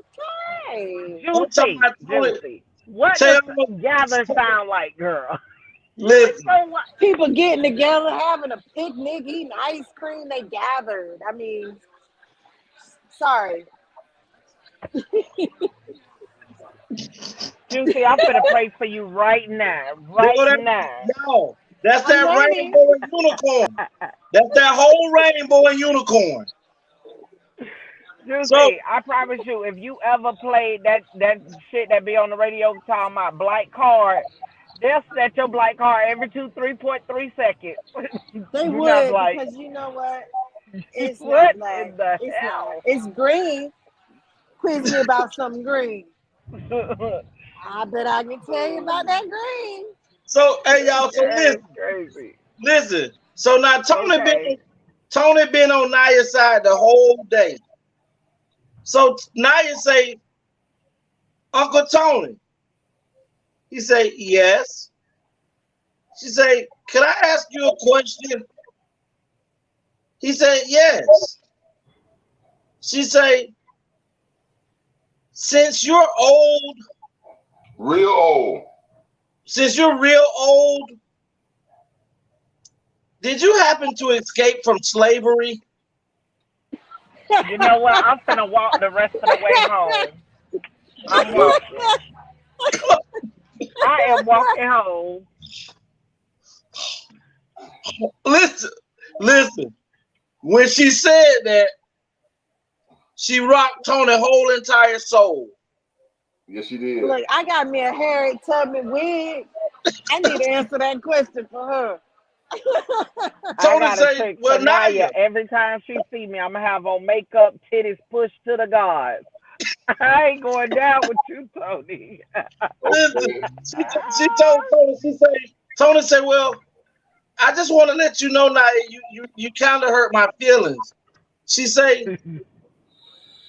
Okay. Juicy. What does gather sound like, girl? Listen. People getting together, having a picnic, eating ice cream, they gathered. I mean, sorry. Juicy, I'm gonna pray for you right now. Right now. No, that's that rainbow and unicorn. That's that whole rainbow and unicorn. Juicy, I promise you, if you ever played that shit that be on the radio talking about black card, they'll set your black card every 3.3 seconds. They would, because you know what? It's not black. It's green. quiz me about something green. I bet I can tell you about that green. So hey y'all, so That's crazy. listen. So now Okay. Tony been on Naya's side the whole day. So Naya say, Uncle Tony. He say, yes. She say, can I ask you a question? He said, yes. She say, since you're old, Real old. since you're real old, did you happen to escape from slavery? You know what? I'm finna walk the rest of the way home. I'm walking. I am walking home. Listen. When she said that, she rocked Tony's whole entire soul. Yes, she did. Look, I got me a Harriet Tubman wig. I need to answer that question for her. I got a trick for Naya. Every time she see me, I'm gonna have on makeup, titties pushed to the gods. I ain't going down with you, Tony. Listen, she told Tony, Tony said, well, I just want to let you know, Naya, you kind of hurt my feelings. She say,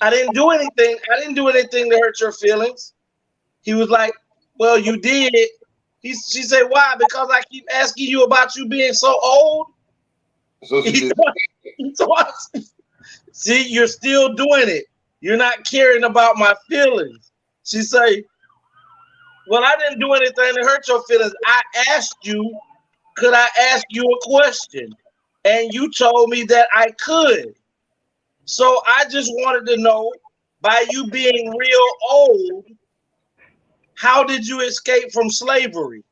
I didn't do anything. I didn't do anything to hurt your feelings. He was like, well, you did. She said, why? Because I keep asking you about you being so old. So she did. See, you're still doing it. You're not caring about my feelings. She say, well, I didn't do anything to hurt your feelings. I asked you, could I ask you a question? And you told me that I could. So I just wanted to know, by you being real old, how did you escape from slavery?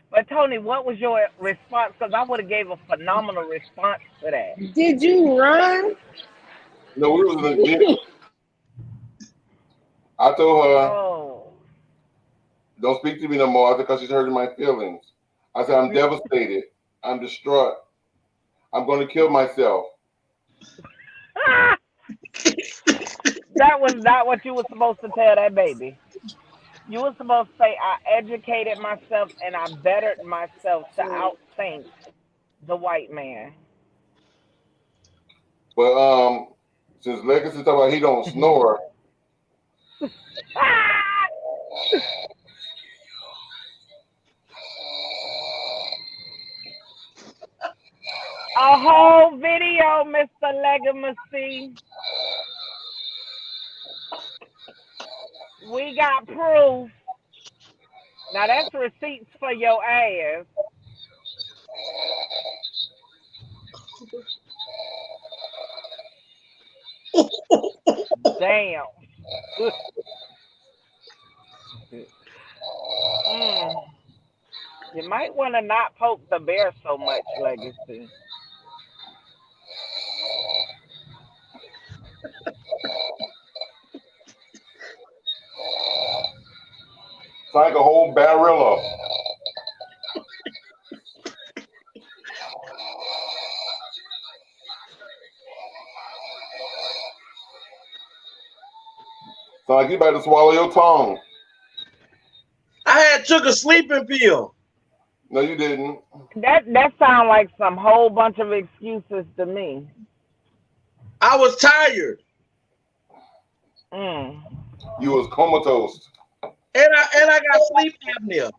But Tony, what was your response? Because I would have gave a phenomenal response to that. Did you run? No, we was in the gym. I told her, don't speak to me no more because she's hurting my feelings. I said, I'm devastated. I'm distraught. I'm going to kill myself. That was not what you were supposed to tell that baby. You were supposed to say, I educated myself and I bettered myself to outthink the white man. But since Legacy talking about he don't snore. A whole video, Mr. Legacy. We got proof. Now that's receipts for your ass. Damn. You might want to not poke the bear so much, Legacy. It's like a whole barilla. It's like you better swallow your tongue. I had took a sleeping pill. No, you didn't. That sounds like some whole bunch of excuses to me. I was tired. You was comatose. And I got sleep apnea.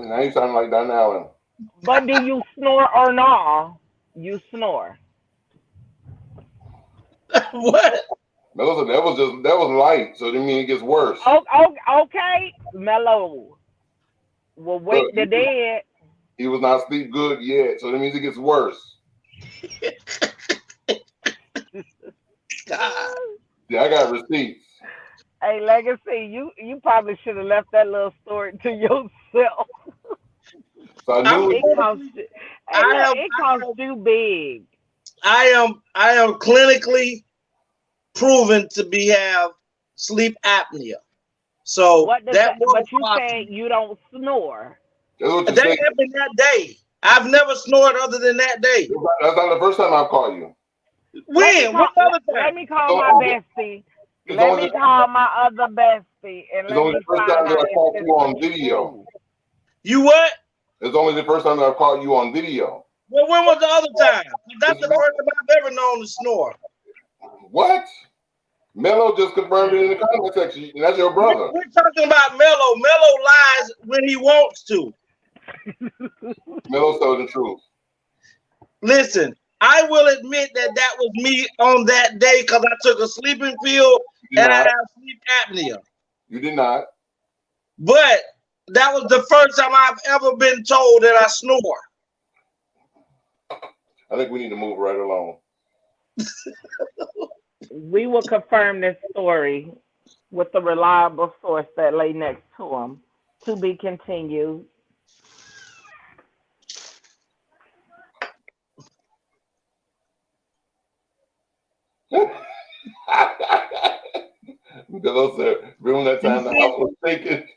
Now you sound like Don Allen. But do you snore or not? You snore. What? That was light, so that means it gets worse. Okay, Mellow. Well, wait the dead. He was not sleep good yet, so that means it gets worse. God. Yeah, I got receipts. Hey, Legacy, you probably should have left that little story to yourself. So I knew it costs you big. I am clinically proven to have sleep apnea. So but you said you don't snore. That happened that day. I've never snored other than that day. That's not the first time I've called you. When? What other time? Let me call my bestie. Let me call my other bestie and It's let only me the first find time that out I if caught this you on is video. true. You what? It's only the first time that I caught you on video. Well, when was the other time? That's It's the first time I've ever known to snore. What? Mello just confirmed it in the comment section, and that's your brother. We're talking about Mello. Mello lies when he wants to. Mello's telling the truth. Listen, I will admit that that was me on that day because I took a sleeping pill and I have sleep apnea. You did not. But that was the first time I've ever been told that I snore. I think we need to move right along. We will confirm this story with a reliable source that lay next to him. To be continued. Because I said, remember that time the house was shaking?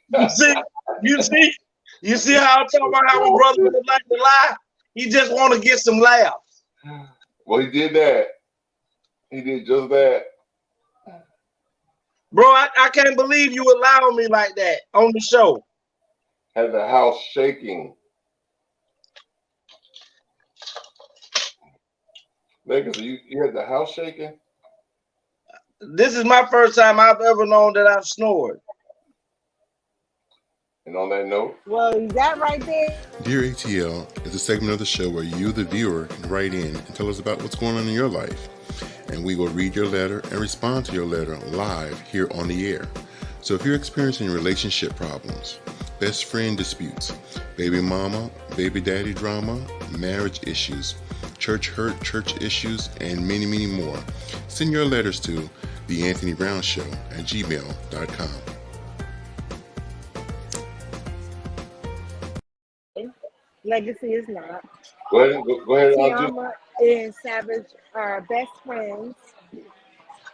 You see how I'm talking about how my brother would like to lie? He just want to get some laughs. Well, he did that. He did just that. Bro, I can't believe you allowing me like that on the show. Had the house shaking. Legacy, you had the house shaking? This is my first time I've ever known that I've snored. And on that note, well, is that right there? Dear ATL is a segment of the show where you, the viewer, can write in and tell us about what's going on in your life. And we will read your letter and respond to your letter live here on the air. So if you're experiencing relationship problems, best friend disputes, baby mama, baby daddy drama, marriage issues, church hurt, church issues, and many, many more, send your letters to theanthonybrown@gmail.com. Legacy is not. go ahead. Tiama and Savage are best friends,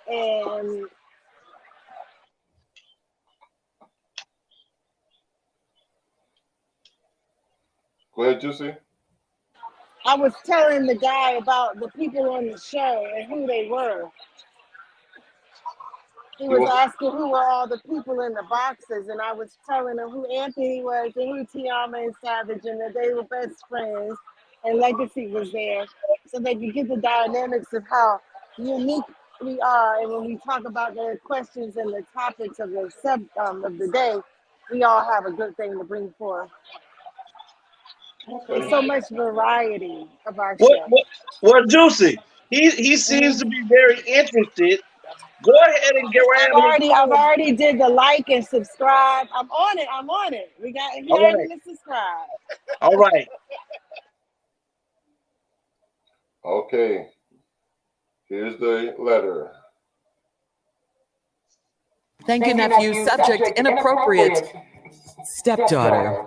and Go ahead, Juicy. I was telling the guy about the people on the show and who they were. He was asking who were all the people in the boxes, and I was telling him who Anthony was and who Tiama and Savage, and that they were best friends, and Legacy was there, so they could get the dynamics of how unique we are. And when we talk about the questions and the topics of the of the day, we all have a good thing to bring forth. There's so much variety of our show. Well, Juicy, he seems to be very interested. Go ahead and I've already did the like and subscribe. I'm on it. We got to subscribe. All right. Okay. Here's the letter. Thank you, nephew. Subject inappropriate. Stepdaughter.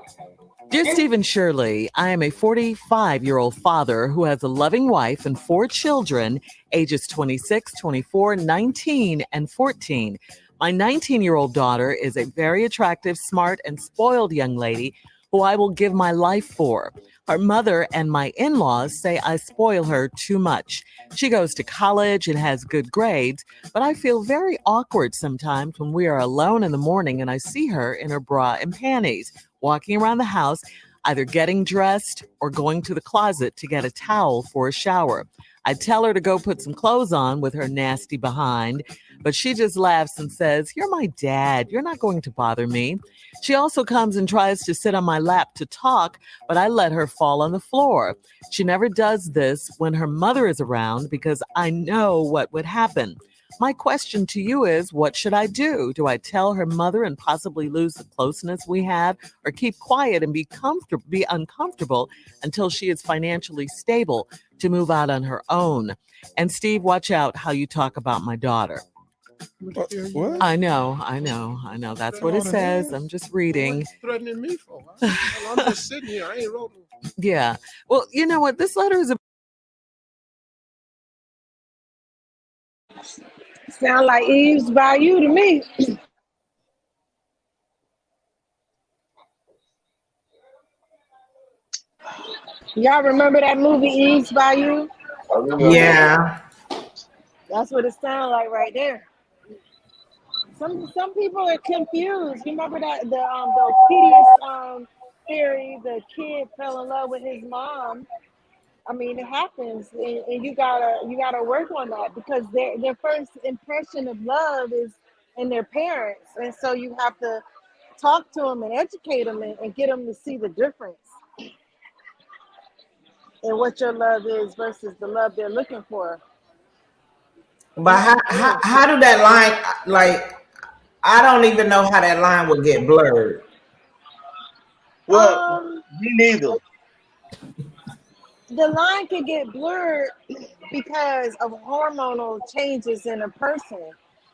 Dear Stephen Shirley, I am a 45-year-old father who has a loving wife and 4 children, ages 26, 24, 19, and 14. My 19-year-old daughter is a very attractive, smart, and spoiled young lady who I will give my life for. Her mother and my in-laws say I spoil her too much. She goes to college and has good grades, but I feel very awkward sometimes when we are alone in the morning and I see her in her bra and panties, walking around the house, either getting dressed or going to the closet to get a towel for a shower. I tell her to go put some clothes on with her nasty behind, but she just laughs and says, "You're my dad. You're not going to bother me." She also comes and tries to sit on my lap to talk, but I let her fall on the floor. She never does this when her mother is around because I know what would happen. My question to you is, what should I do? Do I tell her mother and possibly lose the closeness we have, or keep quiet and be uncomfortable until she is financially stable to move out on her own? And Steve, watch out how you talk about my daughter. What? I know. That's what it says. I'm just reading. What are you threatening me for? I'm just sitting here. I ain't wrote. Yeah. Well, you know what? This letter is a Sound like Eve's Bayou to me. Y'all remember that movie Eve's Bayou? I remember. Yeah. That's what it sounds like right there. Some people are confused. You remember that the Opedius theory? The kid fell in love with his mom. I mean, it happens, and you gotta work on that because their first impression of love is in their parents, and so you have to talk to them and educate them and get them to see the difference in what your love is versus the love they're looking for. But how do that line, like, I don't even know how that line would get blurred. Well, Um, me neither. the line can get blurred because of hormonal changes in a person.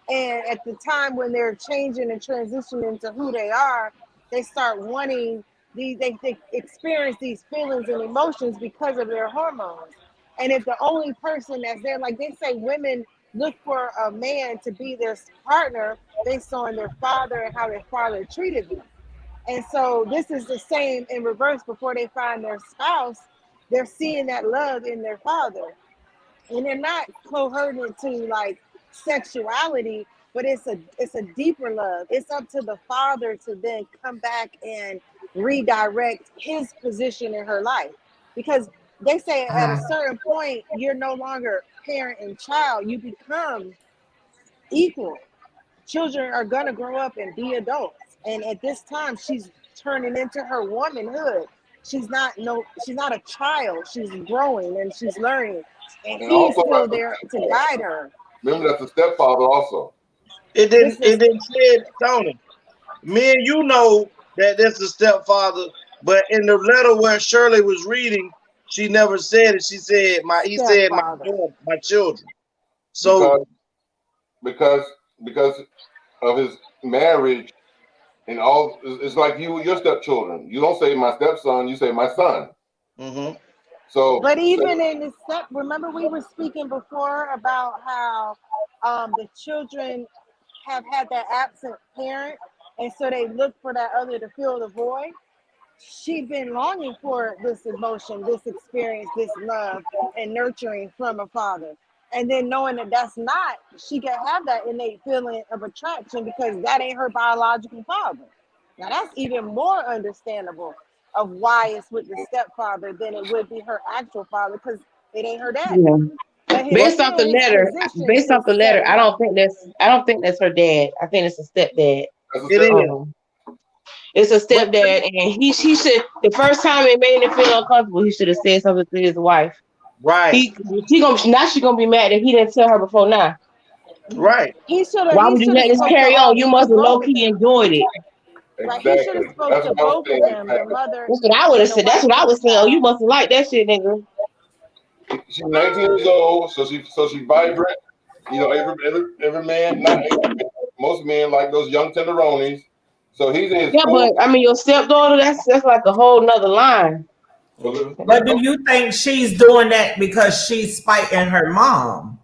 And at the time when they're changing and transitioning to who they are, they start wanting they experience these feelings and emotions because of their hormones. And if the only person that's there, like they say, women look for a man to be their partner based on their father and how their father treated them. And so this is the same in reverse before they find their spouse. They're seeing that love in their father. And they're not coherent to like sexuality, but it's a deeper love. It's up to the father to then come back and redirect his position in her life. Because they say at a certain point, you're no longer parent and child, you become equal. Children are gonna grow up and be adults. And at this time, she's turning into her womanhood. She's not a child. She's growing and she's learning. And And he's also, still there to guide her. remember that's a stepfather also. It This didn't. is It didn't say it, Tony. Me and you know that that's the stepfather, but in the letter where Shirley was reading, she never said it. She said my. He said my stepfather. daughter, my children. So because because because of his marriage and all. It's like your stepchildren. You don't say my stepson. You say my son. mhm. So But even in the step, remember we were speaking before about how the children have had that absent parent, and so they look for that other to fill the void. She been longing for this emotion, this experience, this love and nurturing from a father. And then knowing that that's not, she can have that innate feeling of attraction because that ain't her biological father. Now that's even more understandable of why it's with the stepfather than it would be her actual father because it ain't her daddy. Yeah. But his But Based off the still his letter, position based off is the letter, set I in her. don't think that's her dad. I think it's a stepdad. that's a it step. is. It's a But stepdad, and he should the first time it made him feel uncomfortable, he should have said something to his wife. right, She gonna be mad that he didn't tell her before now. Mhm. right. He should have Why he would you should have let this spoke to carry on? all You to must have low both of key them. enjoyed it. Right. He should have Exactly. spoke That's to what I was both of saying. them, the Exactly. mother That's what I would have and the said. That's wife what I and the was saying. Oh, you child. must have liked that shit, nigga. She's 19 years old, so she vibrant. You know, every man, not every man, most men like those young tenderonis. So he's in his Yeah, but 40s. I mean, your stepdaughter, that's like a whole nother line. But Mhm. But do you think she's doing that because she's spiting her mom?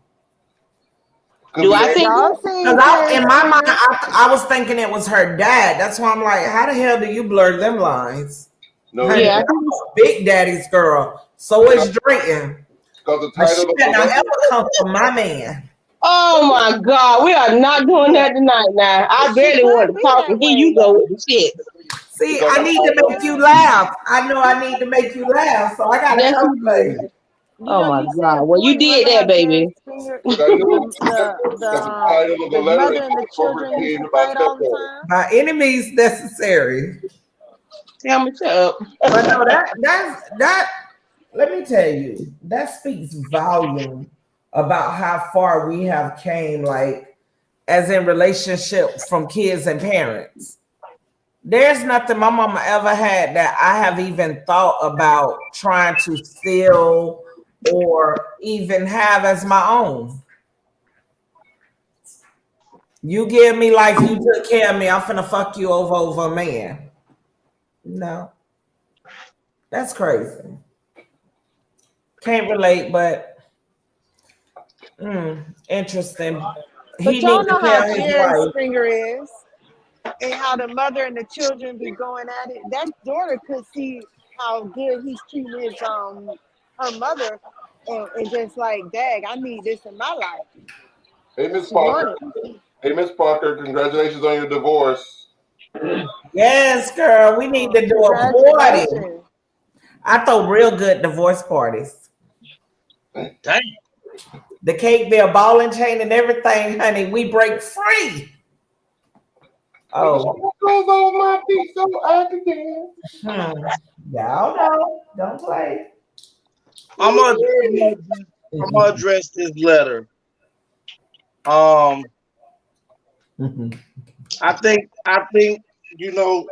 could Do be I that. think Y'all that? seen Because in Jerry my mind, Springer? I was thinking it was her dad. That's why I'm like, how the hell do you blur them lines? No, Honey, you Yeah, I can't I'm think a Big Daddy's girl. So because is Drayton. the But she title of the better not letter. ever come for my man. oh my God, we are not doing that tonight now. I She barely could wanted to be talk, and that here you way. go with the shit. See, Because I the need to title. make you Yeah. laugh. I know I need to make you laugh, so I gotta Yes, come you for do. you. You Oh know, my you said God. Well, you 40. did Remember that, how Jerry baby. Springer, Because I knew the because the title of the the letter is mother and not the appropriate children used to behavior by a fight all the stepdaughter. time? By any means necessary. Tell me, shut up. But no, that let me tell you, that speaks volume about how far we have came, like as in relationship from kids and parents. There's nothing my mama ever had that I have even thought about trying to steal or even have as my own. You give me life, you took care of me, I'm finna fuck you over a man. No, that's crazy. Can't relate, but interesting. He But y'all needs to know how tell his Jerry wife. Springer is and how the mother and the children be going at it. That daughter could see how good he's treating his her mother, and just like, dag, I need this in my life. Hey, Miss She Parker. wanted. Hey, Miss Parker. Congratulations on your divorce. Yes, girl. We need to do a party. Congratulations. I throw real good divorce parties. Damn. The cake be a ball and chain and everything, honey. We break free. Oh. Goes on my feet so I can dance. Y'all know. Don't play. I'm gonna address this letter. I think you know.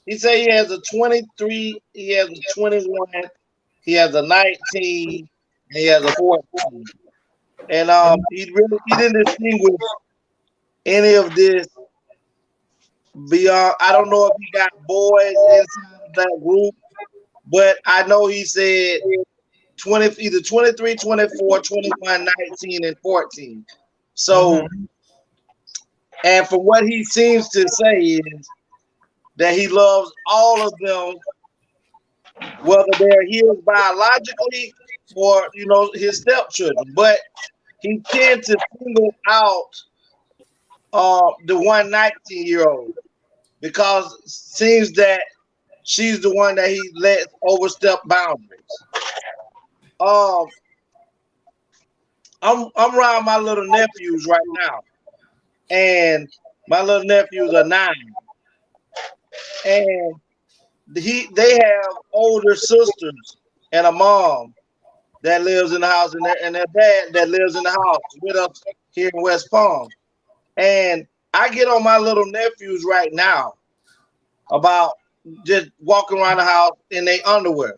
He said he has a 23, he has a 21, he has a 19, and he has a 14. And he didn't distinguish any of this beyond. I don't know if he got boys inside of that group, but I know he said 20, either 23, 24, 21, 19, and 14. So, and from what he seems to say is that he loves all of them, whether they're his biologically or his stepchildren. But he tends to single out the 119-year-old because it seems that she's the one that he lets overstep boundaries. I'm around my little nephews right now, and my little nephews are 9, and they have older sisters and a mom that lives in the house, and their dad that lives in the house with us here in West Palm. And I get on my little nephews right now about just walking around the house in their underwear,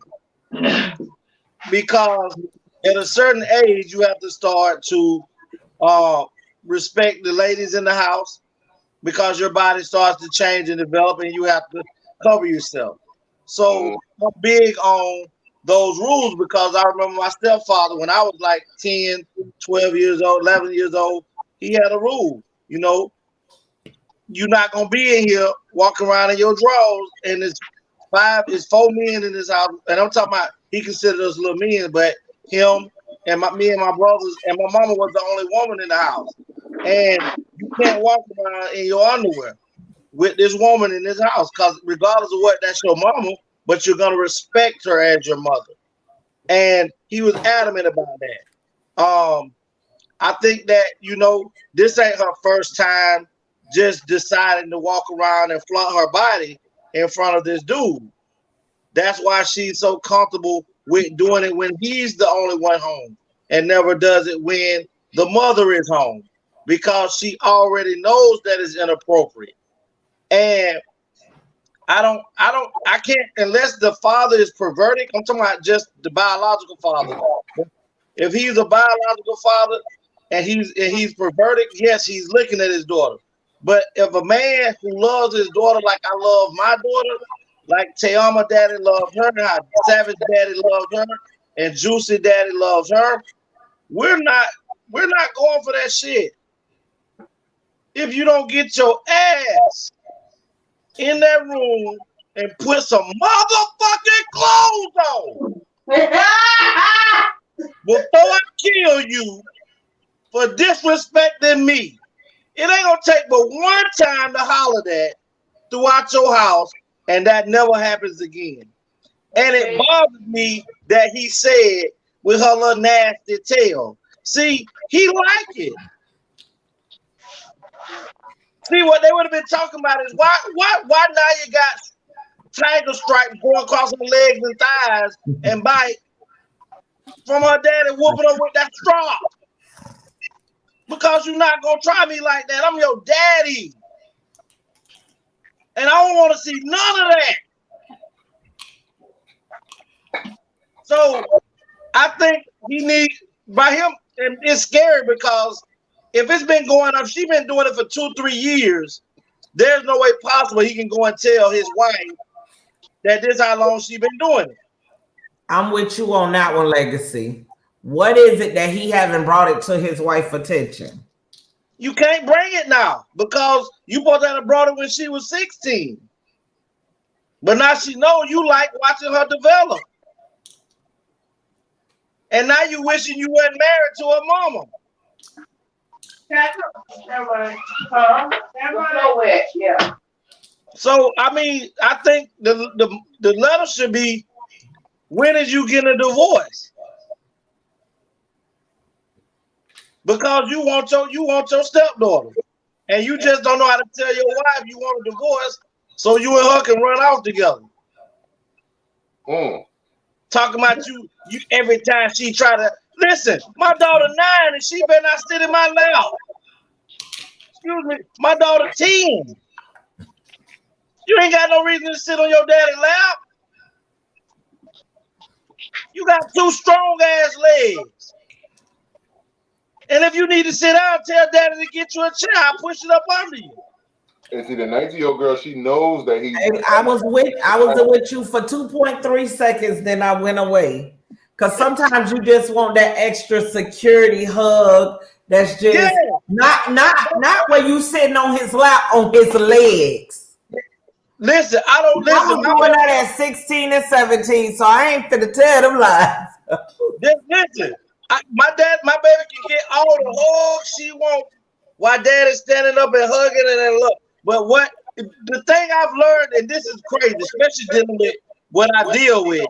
because at a certain age you have to start to respect the ladies in the house, because your body starts to change and develop, and you have to cover yourself. So I'm big on those rules, because I remember my stepfather when I was like 10, 12 years old, 11 years old, he had a rule. You're not gonna be in here walking around in your drawers, and it's 4 men in this house, and I'm talking about he considered us little men, but him and me and my brothers and my mama was the only woman in the house, and you can't walk around in your underwear with this woman in this house, because regardless of what, that's your mama, but you're gonna respect her as your mother. And he was adamant about that. I think that this ain't her first time just deciding to walk around and flaunt her body in front of this dude. That's why she's so comfortable with doing it when he's the only one home, and never does it when the mother is home, because she already knows that it's inappropriate. And I can't, unless the father is perverted. I'm talking about just the biological father. If he's a biological father and he's perverted, yes, he's looking at his daughter. But if a man who loves his daughter like I love my daughter, like Tayama daddy loves her, how Savage daddy loves her, and Juicy daddy loves her, we're not going for that shit. If you don't get your ass in that room and put some motherfucking clothes on before I kill you for disrespecting me, it ain't gonna take but one time to holler that throughout your house, and that never happens again. And it bothers me that he said with her little nasty tail. See, he like it. See, what they would have been talking about is why now you got tiger stripes going across her legs and thighs and bite from her daddy whooping her with that straw. Because you're not gonna try me like that. I'm your daddy. And I don't want to see none of that. So I think he needs, by him, and it's scary because if it's been going up, she's been doing it for 2-3 years. There's no way possible he can go and tell his wife that this how long she been doing it. I'm with you on that one, Legacy. What is it that he haven't brought it to his wife's attention? You can't bring it now because you supposed to have brought it when she was 16. But now she know you like watching her develop. and now you wishing you weren't married to her mama. Yeah. So I mean, I think the letter should be, when is you getting a divorce? Because you want your stepdaughter, and you just don't know how to tell your wife you want a divorce, so you and her can run off together. Talking about you every time she try to listen. My daughter 9 and she better not sit in my lap. Excuse me, my daughter 10. You ain't got no reason to sit on your daddy's lap. You got 2 strong ass legs. And if you need to sit down, tell daddy to get you a chair. I'll push it up under you. And see, the 19-year-old girl, she knows that he's. I was with you for 2.3 seconds, then I went away. Cause sometimes you just want that extra security hug. That's just not where you sitting on his lap, on his legs. Listen, I don't listen. I was doing that at 16 and 17, so I ain't finna tell them lies. Listen, my baby can get all the hugs she wants while dad is standing up and hugging and look. But what the thing I've learned, and this is crazy, especially dealing with what I deal with.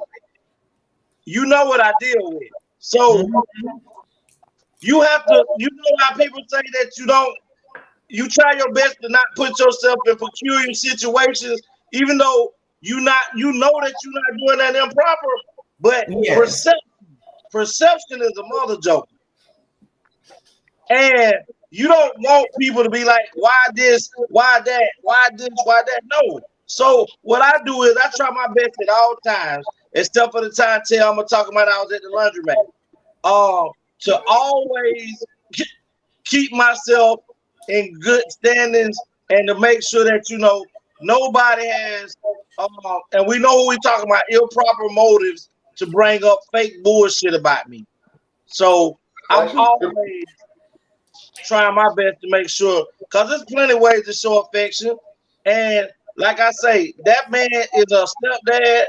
You know what I deal with. So you have to, you know how people say that you try your best to not put yourself in peculiar situations, even though you know that you're not doing that improper, but perception is a mother joke. And you don't want people to be like, why this, why that, why this, why that? No. So what I do is I try my best at all times, except for the time I'm gonna talk about I was at the laundromat. To always keep myself in good standings and to make sure that nobody has and we know who we talking about, improper motives to bring up fake bullshit about me. So I'm always trying my best to make sure, because there's plenty of ways to show affection. And like I say, that man is a stepdad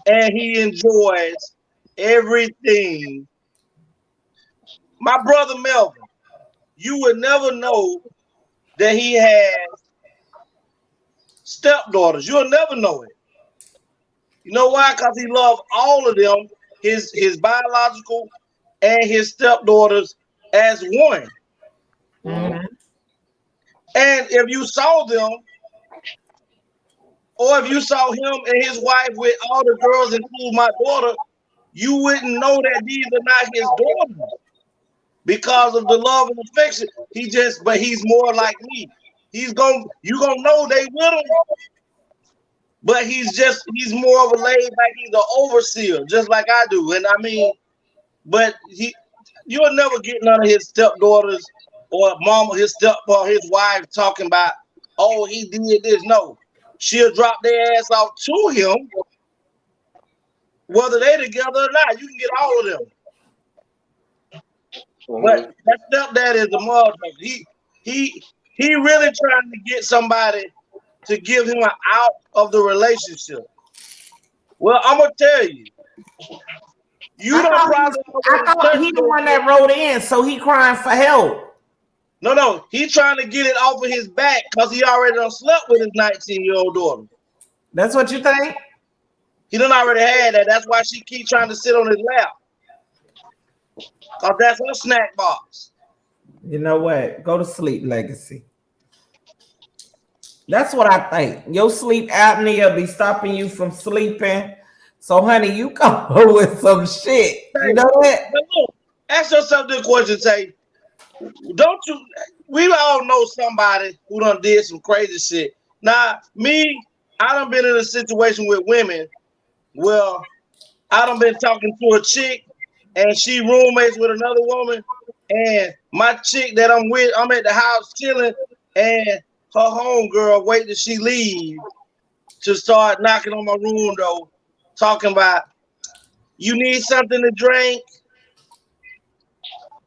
and he enjoys everything. My brother Melvin, you would never know that he has stepdaughters. You'll never know it. You know why? Because he loved all of them, his biological and his stepdaughters as one. Mm-hmm. And if you saw them, or if you saw him and his wife with all the girls, including my daughter, you wouldn't know that these are not his daughters because of the love and affection. But he's more like me. You gonna know they with him, but he's more of a laid back. He's an overseer, just like I do. And I mean, but you'll never get none of his stepdaughters or his wife talking about, oh, he did this. No, she'll drop their ass off to him, whether they together or not. You can get all of them. But that stepdad is a motherfucker. He really trying to get somebody to give him an out of the relationship. Well, I'm gonna tell you. I thought he the one that wrote in, so he crying for help. No, he trying to get it off of his back because he already done slept with his 19-year-old daughter. That's what you think? He done already had that. That's why she keep trying to sit on his lap. Because that's her snack box. You know what? Go to sleep, Legacy. That's what I think. Your sleep apnea be stopping you from sleeping. So, honey, you come with some shit. You know that? Look, ask yourself this question, Tay. Don't you? We all know somebody who done did some crazy shit. Now, me, I done been in a situation with women where I done been talking to a chick and she roommates with another woman, and my chick that I'm with, I'm at the house chilling, and her homegirl wait till she leave to start knocking on my room door, talking about, you need something to drink?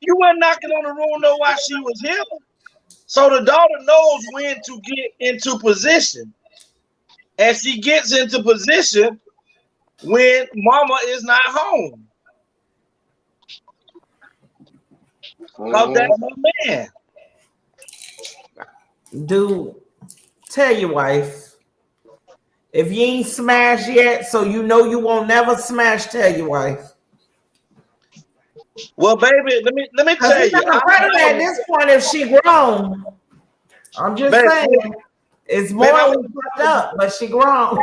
You weren't knocking on the room door while she was here. So the daughter knows when to get into position. And she gets into position when mama is not home. Cause that's my man. Dude, tell your wife. If you ain't smashed yet, so you know you won't never smash, tell your wife. Well, baby, let me tell He's you. not pregnant at this point if she grown. I'm just saying. It's morally fucked up, but she grown.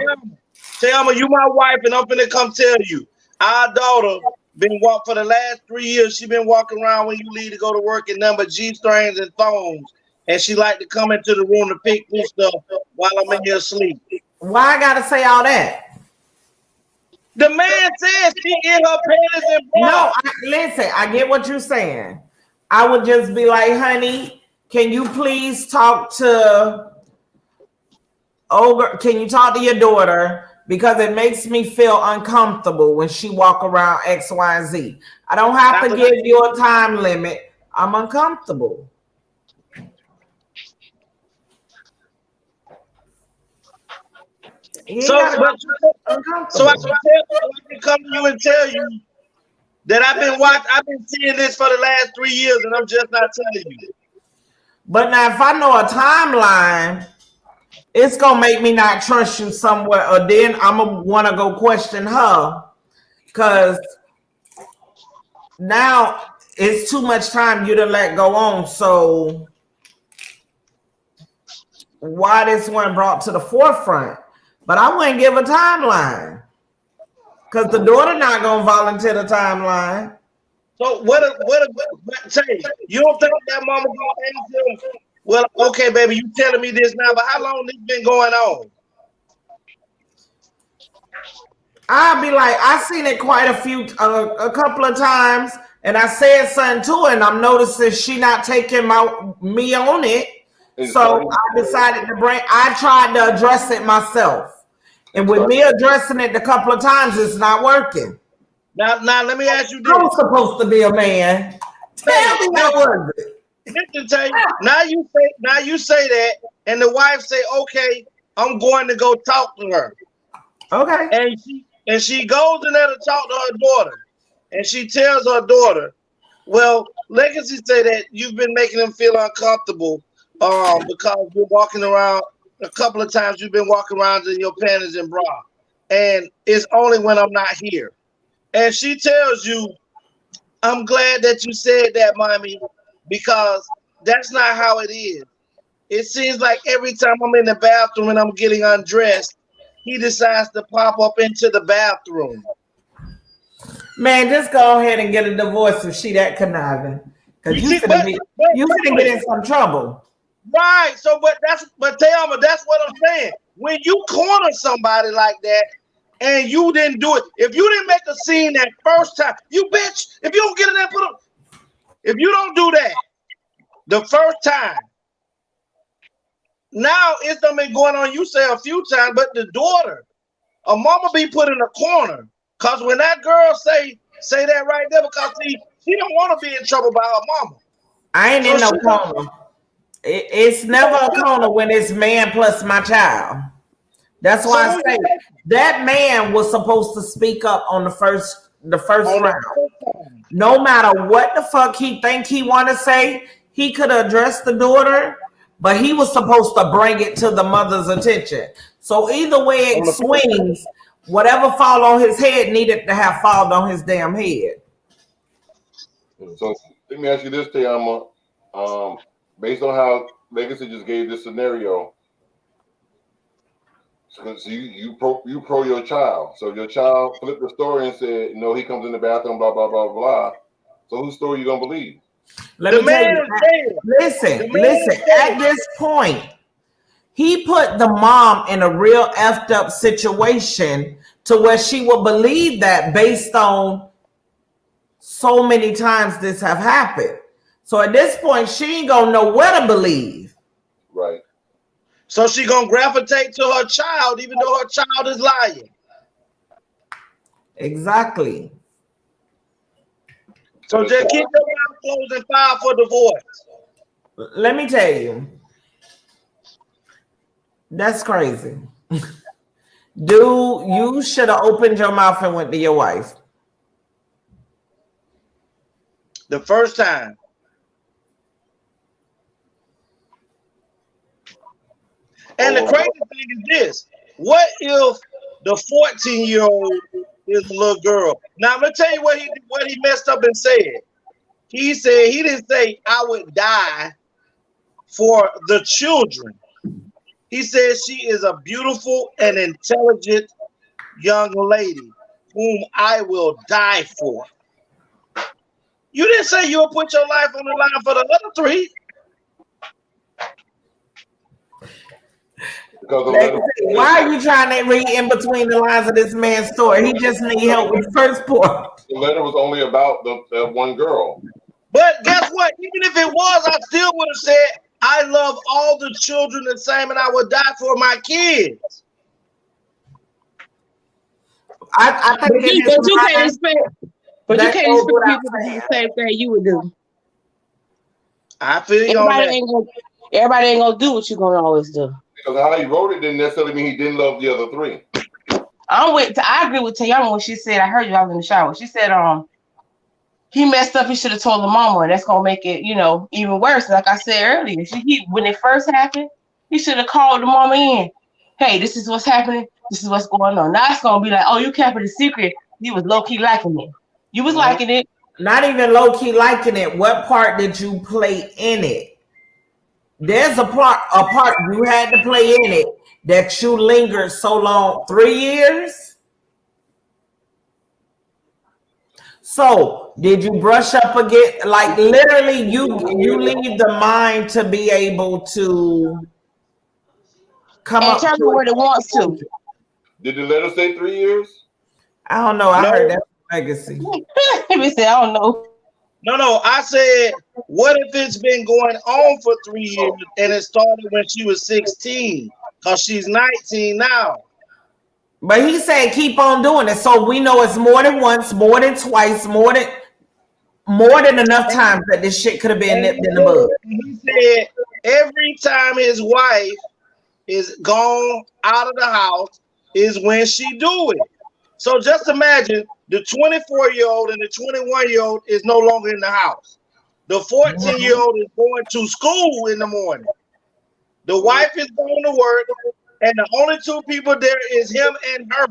Tell me, you my wife, and I'm finna come tell you. Our daughter been walking for the last 3 years. She been walking around when you leave to go to work in number G-strings and thongs. And she like to come into the room to pick me stuff while I'm in here asleep. Why I gotta say all that? The man says she in her panties and bra. No, listen, I get what you're saying. I would just be like, honey, can you please talk to can you talk to your daughter? Because it makes me feel uncomfortable when she walk around X, Y, and Z. I don't have to give you a time limit. I'm uncomfortable. So I can come to you and tell you that I've been seeing this for the last 3 years, and I'm just not telling you. But now, if I know a timeline, it's gonna make me not trust you somewhere, or then I'm gonna want to go question her, because now it's too much time you to let go on. So why this one brought to the forefront? But I wouldn't give a timeline, because the daughter not gonna volunteer the timeline. So say, you don't think that mama gonna ask him? Well, okay, baby, you telling me this now, but how long this been going on? I'll be like, I seen it quite a couple of times, and I said something to her, and I'm noticing she not taking me on it. So I decided to I tried to address it myself. And with me addressing it a couple of times, it's not working. Now let me ask you this. I'm supposed to be a man. Tell me how was it? Listen, tell you, now you say that, and the wife say, okay, I'm going to go talk to her. Okay. And she goes in there to talk to her daughter. And she tells her daughter, well, Legacy say that you've been making them feel uncomfortable because you're walking around a couple of times. You've been walking around in your panties and bra, and it's only when I'm not here. And she tells you, I'm glad that you said that, mommy, because that's not how it is. It seems like every time I'm in the bathroom and I'm getting undressed, he decides to pop up into the bathroom. Man, just go ahead and get a divorce if she that conniving. Because you finna get in some trouble. Right. So, but Tayama, that's what I'm saying. When you corner somebody like that and you didn't do it, if you didn't make a scene that first time, you bitch, if you don't get in there, if you don't do that the first time, now it's been going on, you say a few times, but the daughter, a mama be put in a corner. Because when that girl say that right there, because she don't want to be in trouble by her mama. I ain't in no corner. It's never a corner when it's man plus my child. That's why I say that man was supposed to speak up on the first round. No matter what the fuck he think he want to say, he could address the daughter, but he was supposed to bring it to the mother's attention. So either way it swings, whatever fall on his head needed to have fallen on his damn head. So let me ask you this, Tayama. Based on how Legacy just gave this scenario, so you pro your child. So your child flipped the story and said, no, he comes in the bathroom, blah, blah, blah, blah. So whose story you gonna believe? Let me tell you, listen, at this point, he put the mom in a real effed up situation to where she will believe that based on so many times this have happened. So at this point, she ain't gonna know what to believe. Right. So she gonna gravitate to her child, even though her child is lying. Exactly. So just keep your mouth closed and file for divorce. Let me tell you, that's crazy. Dude, you should have opened your mouth and went to your wife. The first time. And the crazy thing is this: what if the 14-year-old is a little girl? Now I'm gonna tell you what he messed up and said. He said he didn't say I would die for the children. He said she is a beautiful and intelligent young lady whom I will die for. You didn't say you'll put your life on the line for the other three. Why are you trying to read in between the lines of this man's story? He just need help with the first part. The letter was only about the one girl. But guess what? Even if it was, I still would have said, I love all the children the same and I would die for my kids. I think but you can't expect people to do the same thing you would do. I feel you on that. Everybody ain't gonna do what you're gonna always do. Because how he wrote it didn't necessarily mean he didn't love the other three. I agree with Tayama when she said, I heard you, I was in the shower. She said, he messed up, he should have told the mama, and that's gonna make it, even worse. Like I said earlier, when it first happened, he should have called the mama in. Hey, this is what's happening, this is what's going on. Now it's gonna be like, oh, you kept it a secret. You was low-key liking it. You was liking it. Not even low-key liking it. What part did you play in it? There's a part you had to play in it that you lingered so long, 3 years. So did you brush up again? Like literally, you leave the mind to be able to come and up tell me what it wants to. Did the letter say 3 years? I don't know. I heard that legacy. He said, I don't know. No, I said, what if it's been going on for 3 years and it started when she was 16? Because she's 19 now. But he said keep on doing it. So we know it's more than once, more than twice, more than enough times that this shit could have been nipped in the bud. He said every time his wife is gone out of the house is when she do it. So just imagine the 24-year-old and the 21-year-old is no longer in the house. The 14-year-old is going to school in the morning. The wife is going to work, and the only two people there is him and her.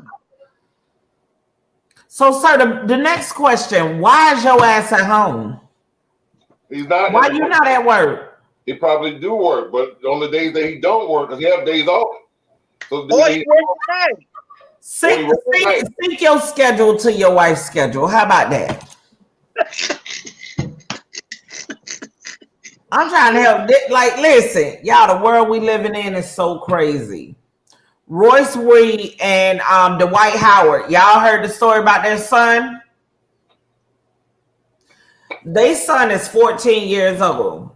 So, sir, the next question: why is your ass at home? He's not. Why you not at work? He probably do work, but on the days that he don't work, because he have days off. So he work right. Sync your schedule to your wife's schedule. How about that? I'm trying to help. Like, listen, y'all, the world we living in is so crazy. Royce Reed and Dwight Howard. Y'all heard the story about their son? Their son is 14 years old.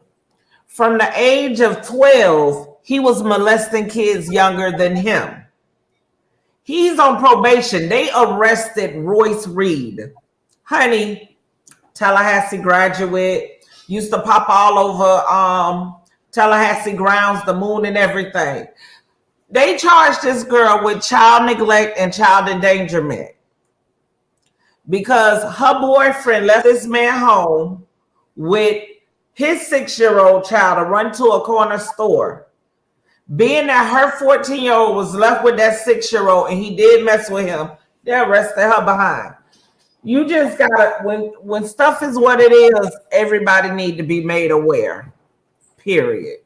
From the age of 12, he was molesting kids younger than him. He's on probation. They arrested Royce Reed. Honey, Tallahassee graduate, used to pop all over Tallahassee grounds, the moon and everything. They charged this girl with child neglect and child endangerment because her boyfriend left this man home with his 6-year-old child to run to a corner store. Being that her 14-year-old was left with that 6-year-old and he did mess with him, they arrested her behind. You just gotta, when stuff is what it is, everybody need to be made aware. Period.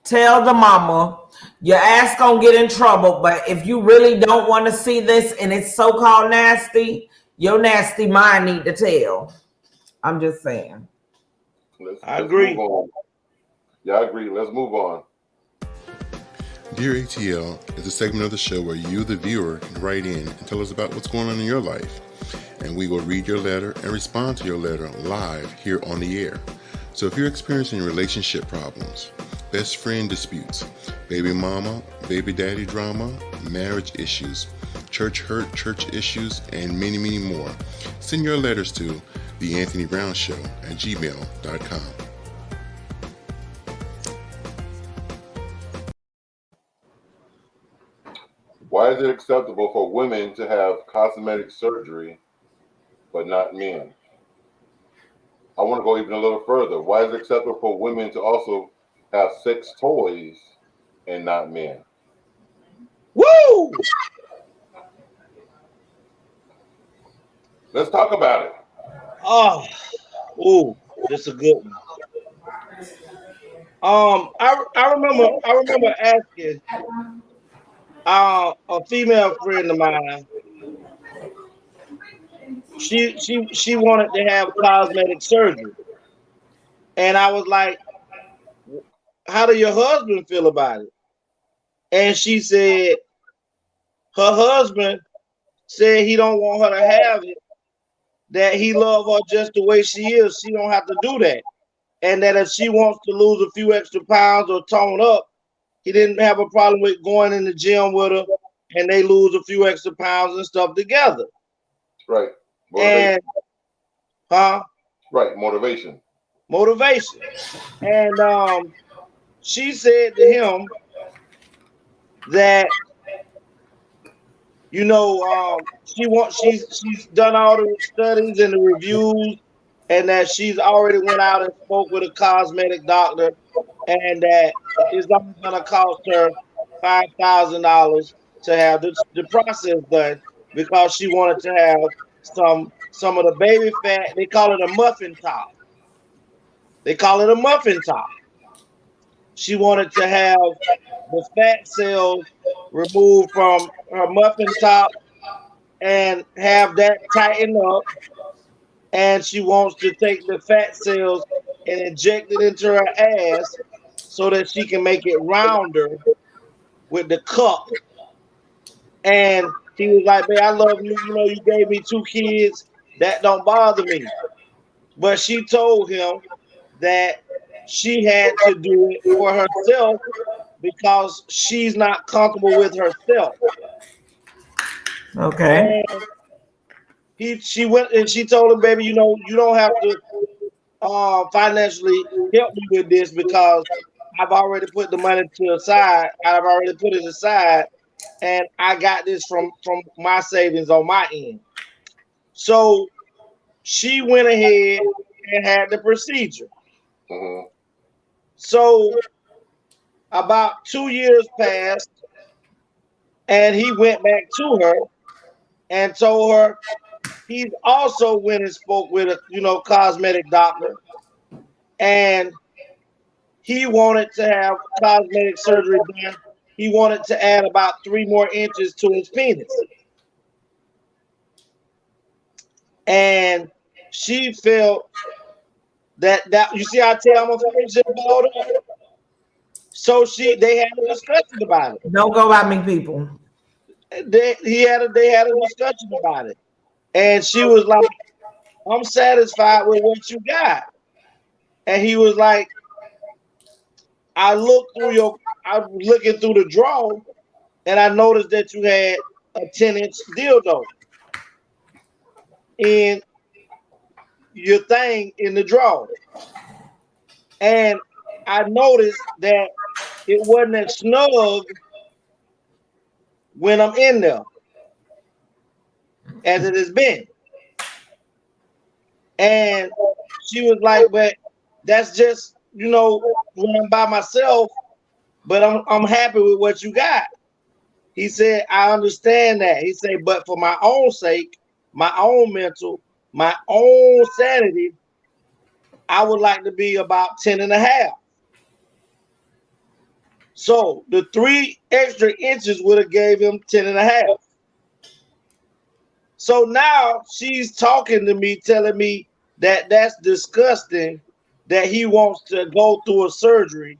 Tell the mama, your ass gonna get in trouble, but if you really don't want to see this and it's so-called nasty, your nasty mind need to tell. I'm just saying. I agree. Yeah, I agree. Let's move on. Dear ATL is a segment of the show where you, the viewer, can write in and tell us about what's going on in your life. And we will read your letter and respond to your letter live here on the air. So if you're experiencing relationship problems, best friend disputes, baby mama, baby daddy drama, marriage issues, church hurt, church issues, and many, many more, send your letters to theanthonybrownshow@gmail.com. Why is it acceptable for women to have cosmetic surgery, but not men? I want to go even a little further. Why is it acceptable for women to also have sex toys and not men? Woo! Let's talk about it. Oh, ooh, this is a good one. I remember asking a female friend of mine. She wanted to have cosmetic surgery, and I was like, "How do your husband feel about it?" And she said her husband said he don't want her to have it. That he love her just the way she is. She don't have to do that, and that if she wants to lose a few extra pounds or tone up, he didn't have a problem with going in the gym with her, and they lose a few extra pounds and stuff together. Right. And right, motivation. And she said to him that she's done all the studies and the reviews, and that she's already went out and spoke with a cosmetic doctor, and that it's only gonna cost her $5,000 to have the process done because she wanted to have some of the baby fat. They call it a muffin top. She wanted to have the fat cells removed from her muffin top and have that tightened up. And she wants to take the fat cells and inject it into her ass so that she can make it rounder with the cup. And he was like, "Man, I love you. You know, you gave me 2 kids. That don't bother me." But she told him that she had to do it for herself because she's not comfortable with herself. Okay. And she went and she told him, "Baby, you know, you don't have to financially help me with this because I've already put the money to the side. I've already put it aside, and I got this from my savings on my end." So she went ahead and had the procedure. Mm-hmm. So about 2 years passed, and he went back to her and told her he also went and spoke with a cosmetic doctor, and he wanted to have cosmetic surgery done. He wanted to add about 3 more inches to his penis. And she felt that you see how I tell my friendship blowed up. So they had a discussion about it. Don't go by me, people. They had a discussion about it. And she was like, "I'm satisfied with what you got." And he was like, I was looking through the drawer, and I noticed that you had a 10-inch dildo in your thing in the drawer. And I noticed that it wasn't as snug when I'm in there as it has been. And she was like, "But that's just, when I'm by myself, but I'm happy with what you got." He said, "I understand that." He said, "But for my own sake, my own mental, my own sanity, I would like to be about 10 and a half." So the 3 extra inches would have gave him 10 and a half. So now she's talking to me, telling me that that's disgusting, that he wants to go through a surgery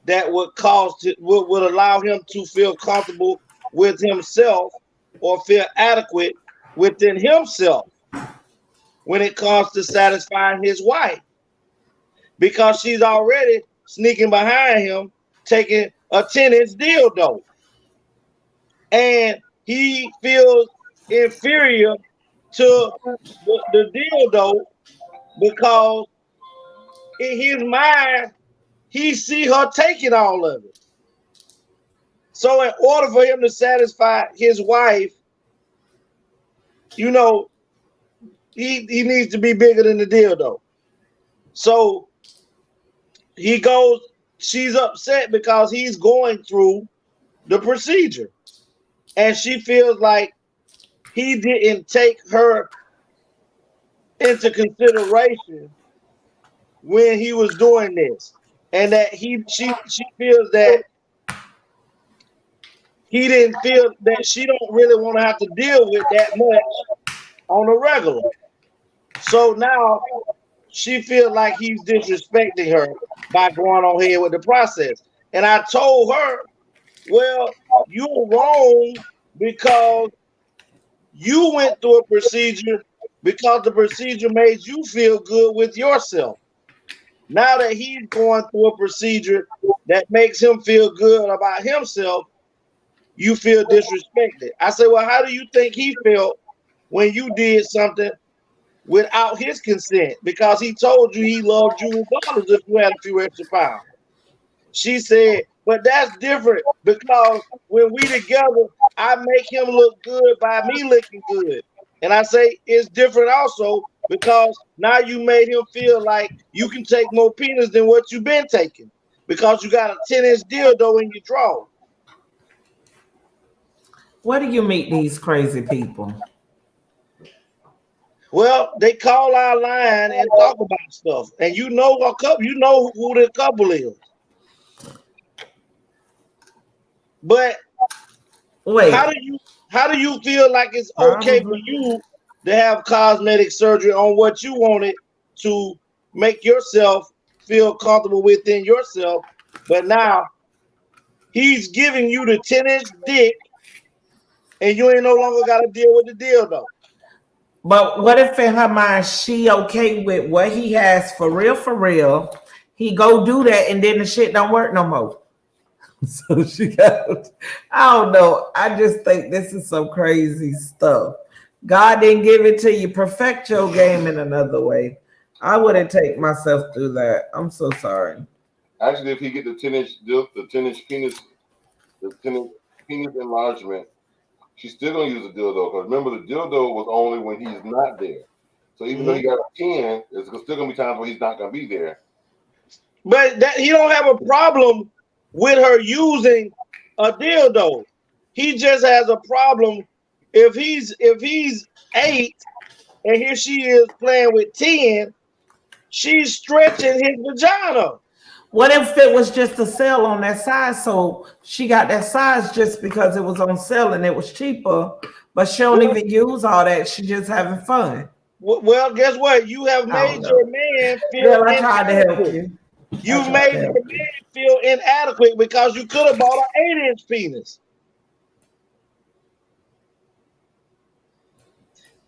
that would allow him to feel comfortable with himself or feel adequate within himself when it comes to satisfying his wife, because she's already sneaking behind him taking a 10-inch dildo, and he feels inferior to the dildo because in his mind he see her taking all of it. So in order for him to satisfy his wife, he needs to be bigger than the dildo. So he goes she's upset because he's going through the procedure. And she feels like he didn't take her into consideration when he was doing this. And that she feels that he didn't feel that she don't really want to have to deal with that much on a regular. So now she feels like he's disrespecting her by going on ahead with the process. And I told her, well, you're wrong because you went through a procedure because the procedure made you feel good with yourself. Now that he's going through a procedure that makes him feel good about himself, you feel disrespected. I said, well, how do you think he felt when you did something without his consent? Because he told you he loved you regardless if you had a few extra pounds. She said, but that's different because when we together, I make him look good by me looking good. And I say it's different also because now you made him feel like you can take more penis than what you've been taking because you got a 10-inch dildo in your drawer. Where do you meet these crazy people? Well, they call our line and talk about stuff, and you know a couple. You know who the couple is. But wait, how do you feel like it's okay for you to have cosmetic surgery on what you wanted to make yourself feel comfortable within yourself, but now he's giving you the 10-inch dick, and you ain't no longer got to deal with the dildo. But what if in her mind she okay with what he has for real, for real? He go do that and then the shit don't work no more. So she got, I don't know. I just think this is some crazy stuff. God didn't give it to you. Perfect your game in another way. I wouldn't take myself through that. I'm so sorry. Actually, if he get the 10-inch penis, the 10-inch penis enlargement, she's still gonna use the dildo because remember the dildo was only when he's not there. So even though he got a 10, there's still gonna be times where he's not gonna be there. But that he don't have a problem with her using a dildo. He just has a problem if he's 8 and here she is playing with 10, she's stretching his vagina. What if it was just a sale on that size? So she got that size just because it was on sale and it was cheaper, but she don't even use all that. She just having fun. Well, guess what? You have made your man feel Girl, I tried to help you. You made your man feel inadequate because you could have bought an 8-inch penis.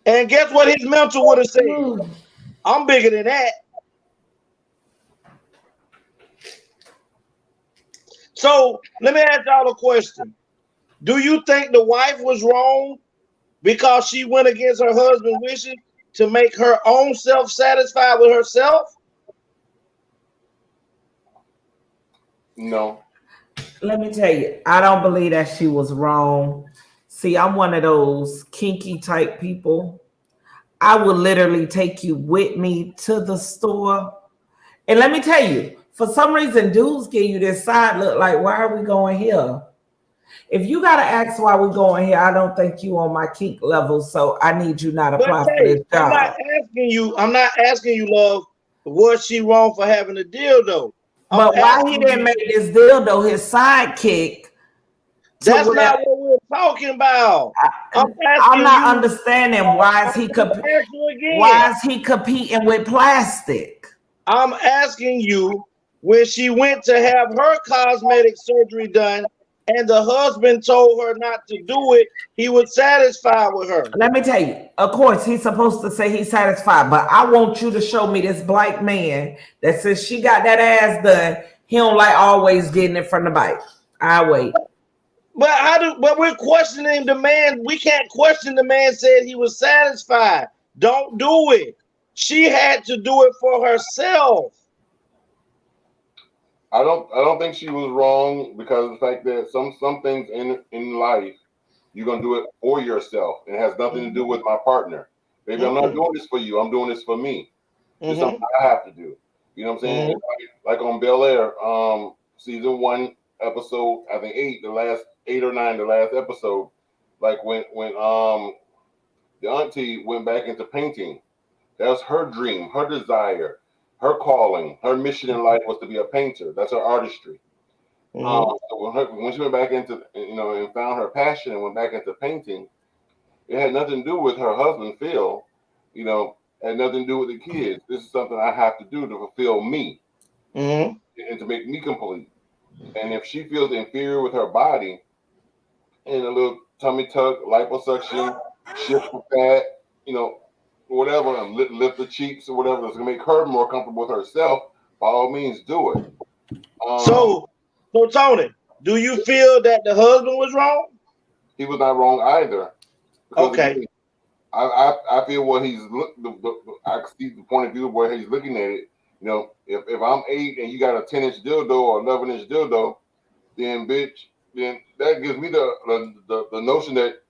And guess what his mental would have said? I'm bigger than that. So let me ask y'all a question. Do you think the wife was wrong because she went against her husband's wishes to make her own self satisfied with herself? No. Let me tell you, I don't believe that she was wrong. See, I'm one of those kinky type people. I would literally take you with me to the store. And let me tell you, for some reason, dudes give you this side look like, why are we going here? If you got to ask why we going here, I don't think you on my kink level, so I need you not apply for this job. I'm not asking you, love, was she wrong for having a dildo? But why he didn't make this dildo his sidekick? That's not what we're talking about. I'm not understanding why is he competing with plastic? I'm asking you, when she went to have her cosmetic surgery done and the husband told her not to do it, he was satisfied with her. Let me tell you, of course, he's supposed to say he's satisfied, but I want you to show me this black man that says she got that ass done. He don't like always getting it from the bike. I wait. But we're questioning the man. We can't question the man said he was satisfied. Don't do it. She had to do it for herself. I don't think she was wrong because of the fact that some things in life you're gonna do it for yourself. It has nothing to do with my partner. Baby, I'm not doing this for you. I'm doing this for me. It's something I have to do. You know what I'm saying? Like on Bel Air, season 1, episode, I think 8, the last 8 or 9, the last episode, like when the auntie went back into painting. That's her dream, her desire, her calling, her mission in life was to be a painter. That's her artistry. So when she went back into, and found her passion and went back into painting, it had nothing to do with her husband, Phil. Had nothing to do with the kids. This is something I have to do to fulfill me and to make me complete. And if she feels inferior with her body, and a little tummy tuck, liposuction, shift for fat, whatever, and lift the cheeks or whatever that's gonna make her more comfortable with herself, by all means, do it. So Tony, do you feel that the husband was wrong? He was not wrong either. Okay. Again, I feel what he's I see the point of view where he's looking at it. If I'm 8 and you got a 10-inch dildo or 11-inch dildo, then that gives me the notion that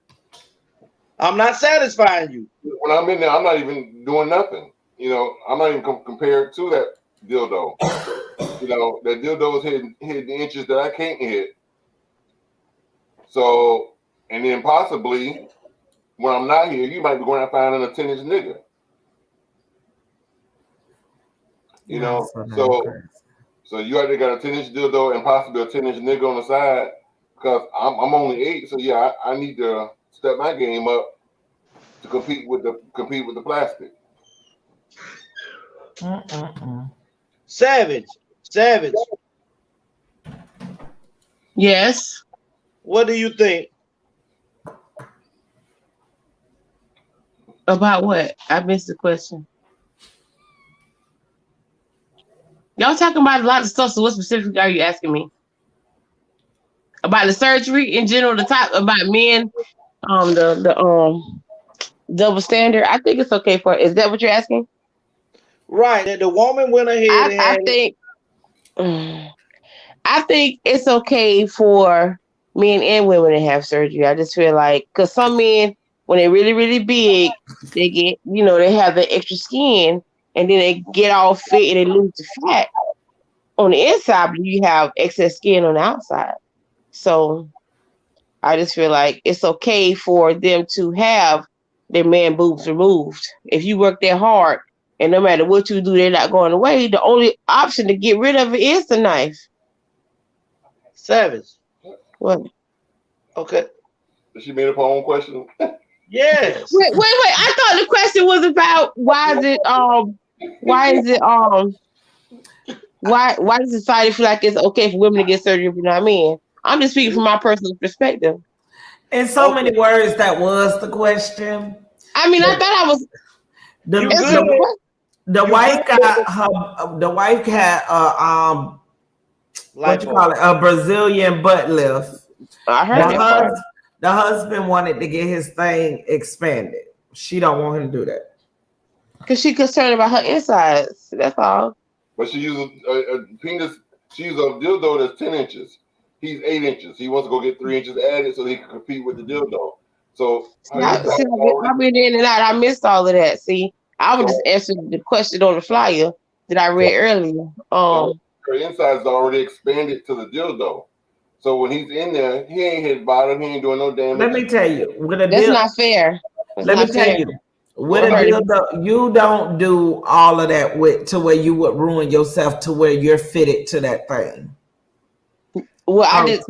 I'm not satisfying you. When I'm in there, I'm not even doing nothing. I'm not even compared to that dildo. That dildo is hitting the inches that I can't hit. So, and then possibly when I'm not here, you might be going out finding a 10-inch nigga. So you already got a 10-inch dildo and possibly a 10-inch nigga on the side, because I'm only 8, so yeah, I need to step my game up to compete with the plastic. Savage. Yes. What do you think? About what? I missed the question. Y'all talking about a lot of stuff, so what specifically are you asking me? About the surgery in general, about men, the double standard. I think it's okay for. Is that what you're asking? Right. That the woman went ahead I think it's okay for men and women to have surgery. I just feel like, because some men, when they're really, really big, they get, they have the extra skin, and then they get all fit and they lose the fat on the inside, but you have excess skin on the outside. So I just feel like it's okay for them to have their man boobs removed. If you work that hard, and no matter what you do, they're not going away, the only option to get rid of it is the knife. Savage. What? Okay. She made up her own question. Yes. Wait. I thought the question was about why does society feel like it's okay for women to get surgery if you're not men? I'm just speaking from my personal perspective. In so many words, that was the question. I mean, I thought I was. The wife had what you call it, a Brazilian butt lift. I heard the husband wanted to get his thing expanded. She don't want him to do that because she's concerned about her insides. That's all. But she uses a penis. She uses a dildo that's 10 inches. He's 8 inches. He wants to go get 3 inches added so he can compete with the dildo. So I've been in and out. I missed all of that. See, I was just answering the question on the flyer that I read earlier. Her insides are already expanded to the dildo. So when he's in there, he ain't hit bottom. He ain't doing no damage. Let me tell you, that's not fair. Let me tell you, with a dildo, you don't do all of that to where you would ruin yourself to where you're fitted to that thing. Well, I think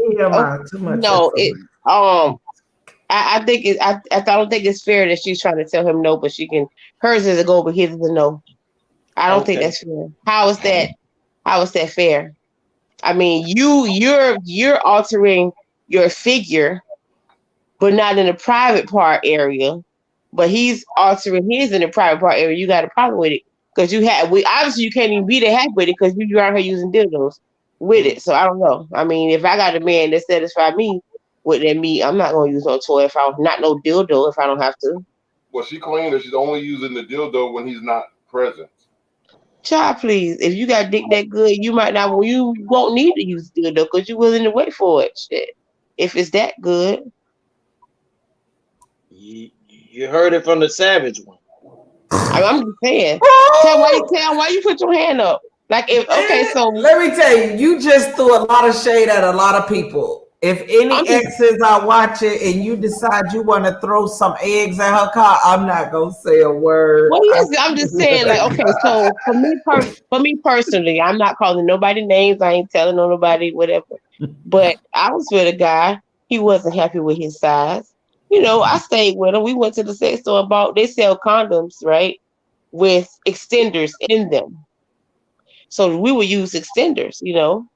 I don't think it's fair that she's trying to tell him no, but hers is a go, but his is a no. I don't think that's fair. How is that fair? I mean, you're altering your figure, but not in the private part area. But he's altering his in the private part area. You got a problem with it because obviously you can't even be that happy with it because you aren't here using dildos with it. So I don't know. I mean, if I got a man that satisfies me with that meat, I'm not gonna use no toy if I'm not no dildo if I don't have to. Well, she claimed that she's only using the dildo when he's not present. Child, please. If you got dick that good, you won't need to use dildo because you're willing to wait for it. Shit. If it's that good. You heard it from the savage one. I'm just saying. Tell why you put your hand up. Like if so let me tell you, you just threw a lot of shade at a lot of people. If any exes are watching and you decide you want to throw some eggs at her car, I'm not gonna say a word. Well, listen, I'm just saying, like, okay, so for me personally, I'm not calling nobody names. I ain't telling nobody whatever. But I was with a guy. He wasn't happy with his size. I stayed with him. We went to the sex store and bought. They sell condoms, right, with extenders in them. So we would use extenders.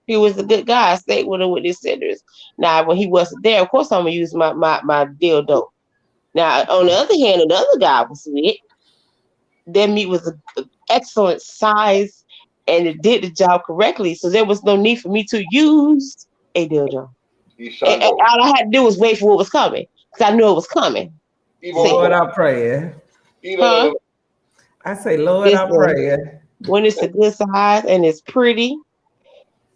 He was a good guy. I stayed with him with extenders. Now, when he wasn't there, of course, I'm gonna use my dildo. Now, on the other hand, another guy was with. Their meat was an excellent size and it did the job correctly. So there was no need for me to use a dildo. And all I had to do was wait for what was coming because I knew it was coming. Lord, I'm praying. Huh? I say, Lord, I'm praying. When it's a good size and it's pretty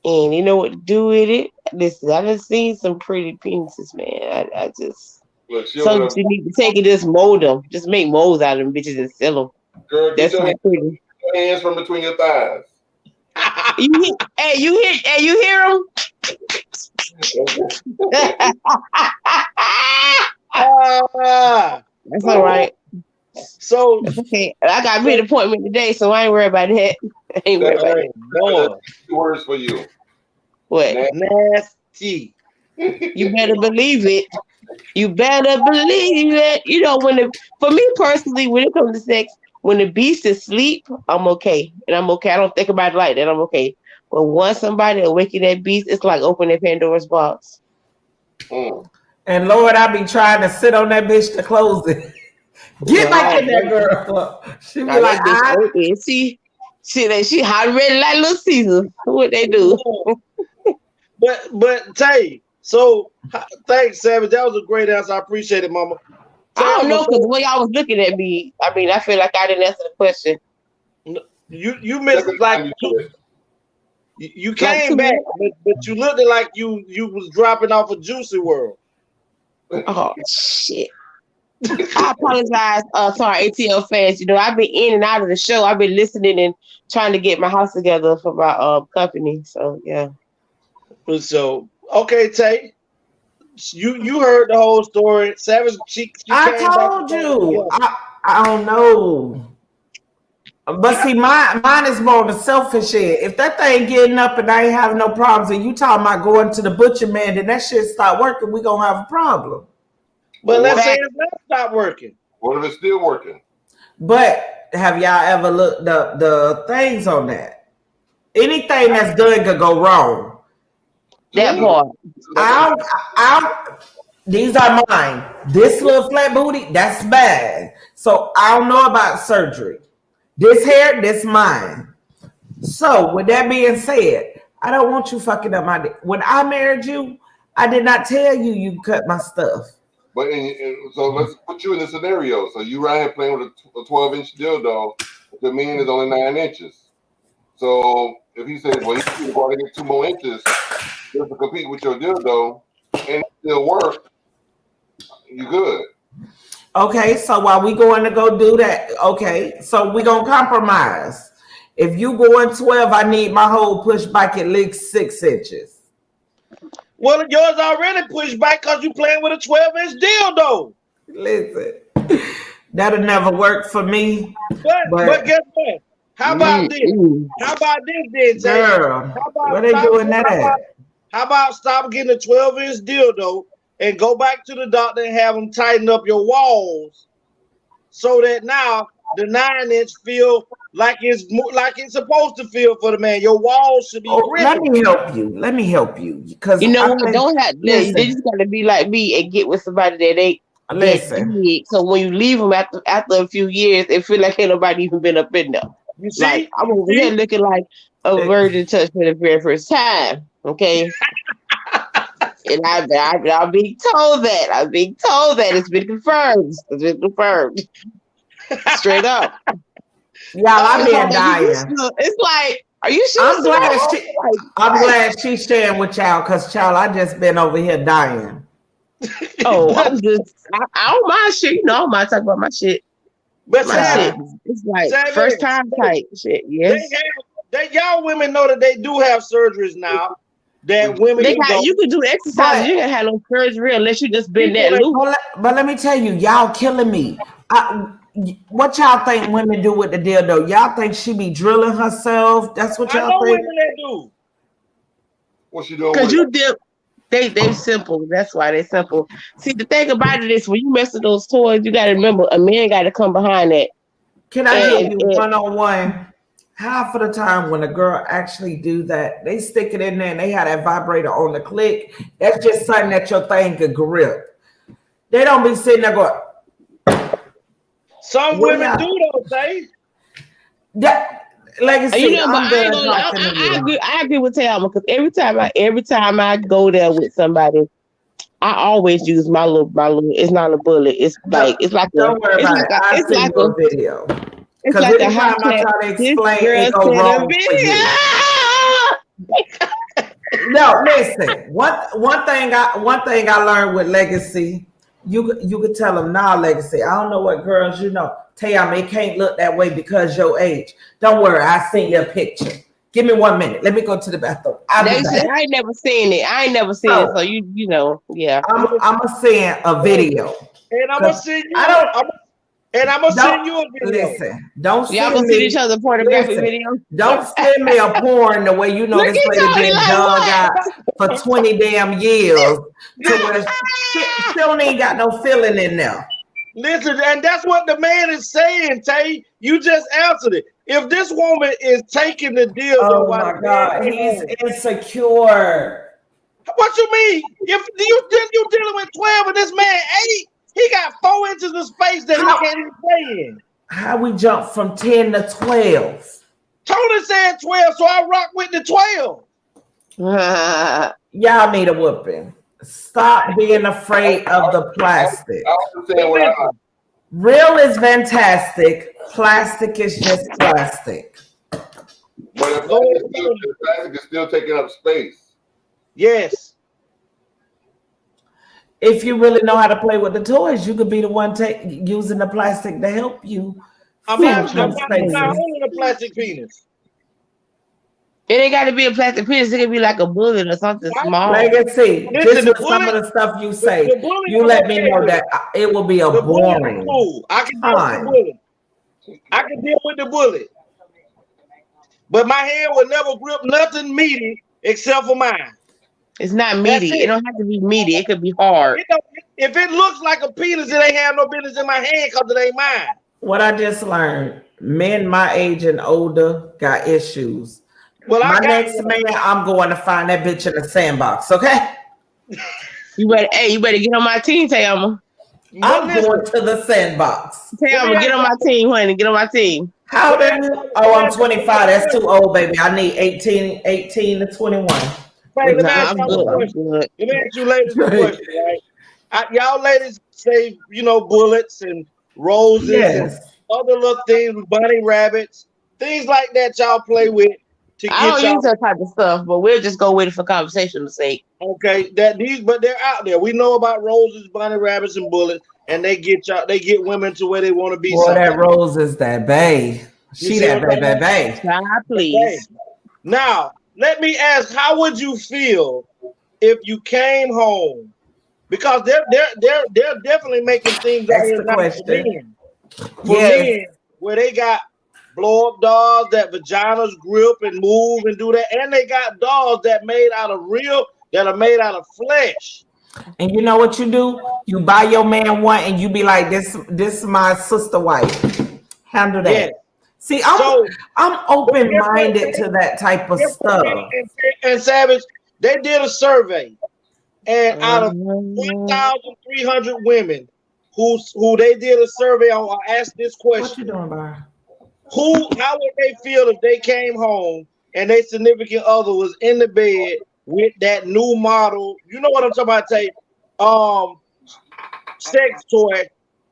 and you know what to do with it. Listen, I done seen some pretty penises, man. I just... So you need to take it, just mold them. Just make molds out of them bitches and sell them. Girl, that's your hands from between your thighs. You hear them? That's all right. So okay. I got an appointment today, so I ain't worried about that. I ain't worried about that. Words for you. What? Nasty. You better believe it. You better believe it. For me personally, when it comes to sex, when the beast is asleep, I'm okay. And I'm okay. I don't think about it like that. I'm okay. But once somebody awaken that beast, it's like opening Pandora's box. And Lord, I be trying to sit on that bitch to close it. Get back in there, girl. She be like, she hot ready like Little Caesar. What they do? But Tay, so thanks, Savage. That was a great answer. I appreciate it, Mama. I don't know, because the way y'all was looking at me, I mean, I feel like I didn't answer the question. You missed it like you came back, but you looked like you was dropping off a Juicy World. Oh shit! I apologize, sorry, ATL fans. I've been in and out of the show. I've been listening and trying to get my house together for my company. So yeah. So okay, Tay. You heard the whole story. Savage, she I told you. I don't know. But see, mine is more the selfish end. If that thing getting up and I ain't having no problems, and you talking about going to the butcher man, then that shit start working, we gonna have a problem. But let's say it's not stop working. What if it's still working? But have y'all ever looked up the things on that? Anything that's done could go wrong. That part. These are mine. This little flat booty, that's bad. So I don't know about surgery. This hair, this mine. So with that being said, I don't want you fucking up my dick. When I married you, I did not tell you cut my stuff. But so let's put you in the scenario. So you right here playing with a 12-inch dildo. The man is only 9 inches. So if he says, well, he's going to get 2 more inches just to compete with your dildo and it still work, you good. Okay, so while we going to go do that, okay, so we gonna compromise. If you going 12, I need my whole push back at least 6 inches. Well, yours already pushed back because you playing with a 12-inch dildo. Listen, that'll never work for me. But guess what? How about this? How about this then, girl? Where they doing that at? How about stop getting a 12-inch dildo and go back to the doctor and have them tighten up your walls so that now the 9-inch feel like it's supposed to feel for the man. Your walls should be. Let me help you. Because don't have. They just gotta be like me and get with somebody that ain't. Listen. So when you leave them after a few years, it feel like ain't nobody even been up in there. You see, like, I'm over here looking like a virgin touch for the very first time. Okay. And I'm being told that. I'm being told that it's been confirmed. It's been confirmed. Straight up. Y'all, I've been dying. It's like, are you sure? I'm glad she's sharing with y'all because, child, I just been over here dying. Oh, I don't mind shit. I don't mind talking about my shit. But my shit, it's like first time type shit. Yes. y'all women know that they do have surgeries now. That women you can do exercise. You ain't have no surgery unless you just been that loose. But let me tell you, y'all killing me. What y'all think women do with the dildo? Y'all think she be drilling herself? That's what y'all think? Women that do. What she doing? Because you dip. They simple. That's why they simple. See, the thing about it is when you mess with those toys, you got to remember a man got to come behind that. Can I give you one-on-one? Half of the time when a girl actually do that, they stick it in there and they have that vibrator on the click. That's just something that your thing could grip. They don't be sitting there going. Some women do those things. That legacy. But I agree with Thelma because every time I go there with somebody, I always use my little. It's not a bullet. It's like don't worry about it. I'll send you a video. It's like a hot I try to explain it go wrong for you. No, listen. One thing I learned with Legacy, you could tell them, nah, Legacy, I don't know what girls you know. Tell me it can't look that way because your age. Don't worry, I seen your picture. Give me 1 minute. Let me go to the bathroom. I ain't never seen it. So you know, yeah. I'm gonna send a video. And I'm gonna send you. I'm gonna send you a video. Listen, don't y'all gonna send each other pornographic videos. Don't send me a porn the way you know this lady been dug out for 20 damn years. To where she don't even got no feeling in there. Listen, and that's what the man is saying, Tay. You just answered it. If this woman is taking the deal, oh my God, he's insecure. What you mean? If you dealing with 12 and this man 8, he got 4 inches of space that he can't even play in. How we jump from 10 to 12? Tony said 12, so I rock with the 12. Y'all need a whooping. Stop being afraid of the plastic. Real is fantastic. Plastic is just plastic. But the plastic is still taking up space. Yes. If you really know how to play with the toys, you could be the one using the plastic to help you. I'm not holding a plastic penis. It ain't got to be a plastic penis. It could be like a bullet or something small. Legacy. This is some of the stuff you say. You let me know that it will be a boring. Cool. I can deal with the bullet. I can deal with the bullet. But my hand will never grip nothing meaty except for mine. It's not meaty. It don't have to be meaty. It could be hard. If it looks like a penis, it ain't have no business in my hand because it ain't mine. What I just learned, men my age and older got issues. Well, my next man, I'm going to find that bitch in the sandbox, okay? You better get on my team, Thelma. I'm going to the sandbox. Thelma, get on my team, honey. Get on my team. How old are you? Oh, I'm 25. That's too old, baby. I need 18 to 21. Right, let me ask you ladies a question, right? Y'all ladies say, bullets and roses and other little things, bunny rabbits, things like that y'all play with. I don't use that type of stuff, but we'll just go with it for conversation's sake. Okay, but they're out there. We know about roses, bunny rabbits, and bullets, and they get women to where they want to be. Boy, that rose is that bae. She that bae. Please. Now, let me ask, how would you feel if you came home? Because they're definitely making things out here for men, where they got blow up dolls that vaginas grip and move and do that, and they got dolls that are made out of flesh. And you know what you do? You buy your man one, and you be like, "This is my sister wife. Handle that." Yes. See, I'm open minded to that type of stuff. And Savage, they did a survey, and out of 1,300 women who they did a survey on, I asked this question: what you doing, Bar? How would they feel if they came home and their significant other was in the bed with that new model? You know what I'm talking about, Tate? Sex toy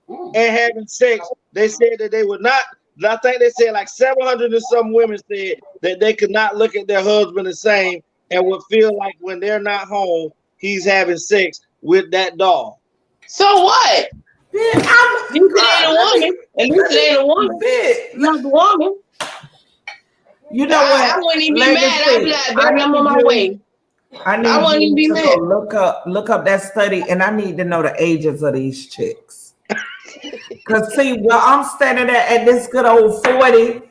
and having sex. They said that they would not. I think they said like 700 and some women said that they could not look at their husband the same and would feel like when they're not home, he's having sex with that doll. So what? You ain't a woman. At least it ain't a woman. Not the woman. You know what? I wouldn't even be Legacy, mad. I'd be like, baby, I'm on my way. I need I wouldn't even be you to mad. go look up that study, and I need to know the ages of these chicks. Cause see, where I'm standing at this good old 40,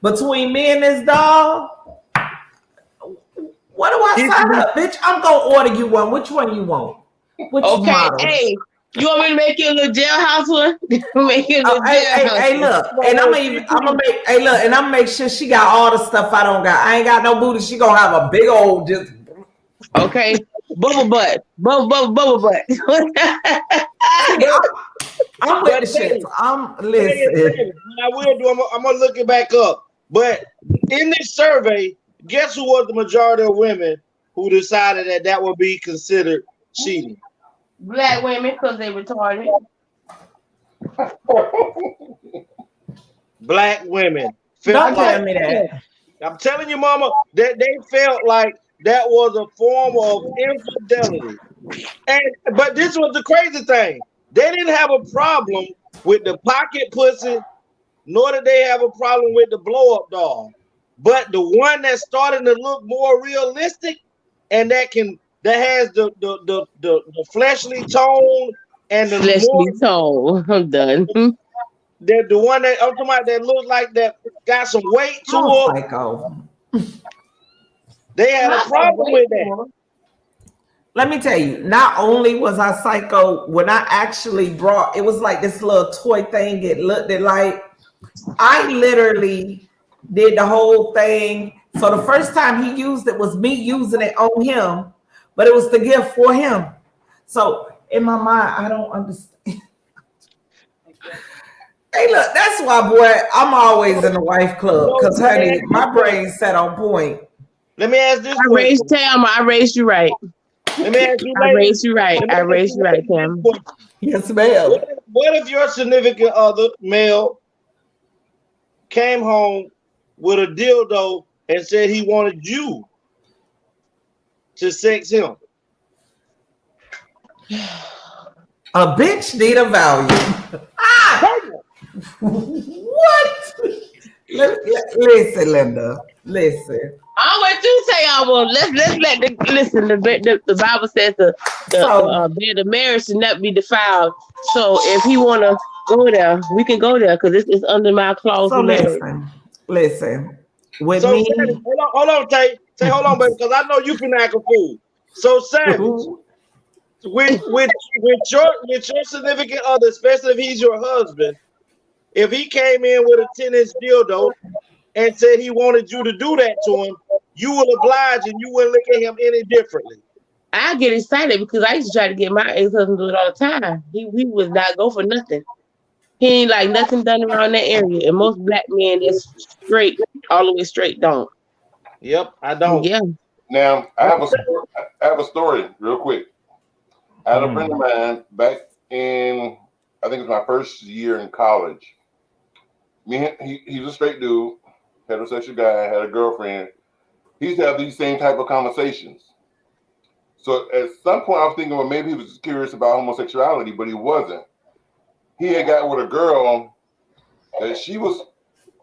between me and this dog, what do I sign up, bitch? I'm gonna order you one. Which one you want? Which model? Hey, you want me to make you a little jailhouse one? Make you a little Hey, look, and I'm gonna make sure she got all the stuff I don't got. I ain't got no booty. She gonna have a big old just. Okay, bubble butt. I'm with the shit. I'm listen. I will do. I'm gonna look it back up. But in this survey, guess who was the majority of women who decided that would be considered cheating? Black women, because they retarded. Black women. Don't tell me that. I'm telling you, mama, that they felt like that was a form of infidelity. But this was the crazy thing. They didn't have a problem with the pocket pussy, nor did they have a problem with the blow-up doll. But the one that's starting to look more realistic and that has the fleshly tone and the fleshly tone. I'm done. The one that I'm talking about that looks like that got some weight to it. Psycho. They had a problem with that. Let me tell you, not only was I psycho, when I actually brought, it was like this little toy thing. It looked like I literally did the whole thing. So the first time he used it was me using it on him, but it was the gift for him. So in my mind, I don't understand. Hey, look, that's why, boy, I'm always in the wife club because, honey, my brain's set on point. Let me ask this question. Raised Tam. I raised you right. Let me ask you. I raised you right. I raised you right, Tam. Yes, ma'am. What if your significant other, male, came home with a dildo and said he wanted you to sex him? A bitch need a value. What? Listen, Linda. Listen. I want you to say I will. Let's let the Bible says the bed of marriage should not be defiled. So if he wanna go there, we can go there because it's under my clause of marriage. Listen. With so me, Savage, hold on, Tay, hold on, baby, because I know you can act a fool. So Savage, with your significant other, especially if he's your husband, if he came in with a 10-inch dildo and said he wanted you to do that to him, you will oblige and you wouldn't look at him any differently. I get excited because I used to try to get my ex-husband to do it all the time. He would not go for nothing. He ain't like nothing done around that area. And most black men that's straight, all the way straight, don't. Yep, I don't. Yeah. Now I have a story real quick. I had a friend of mine back in, I think it was my first year in college. He was a straight dude, heterosexual guy, had a girlfriend. He used to have these same type of conversations. So at some point I was thinking, well, maybe he was curious about homosexuality, but he wasn't. He had got with a girl that she was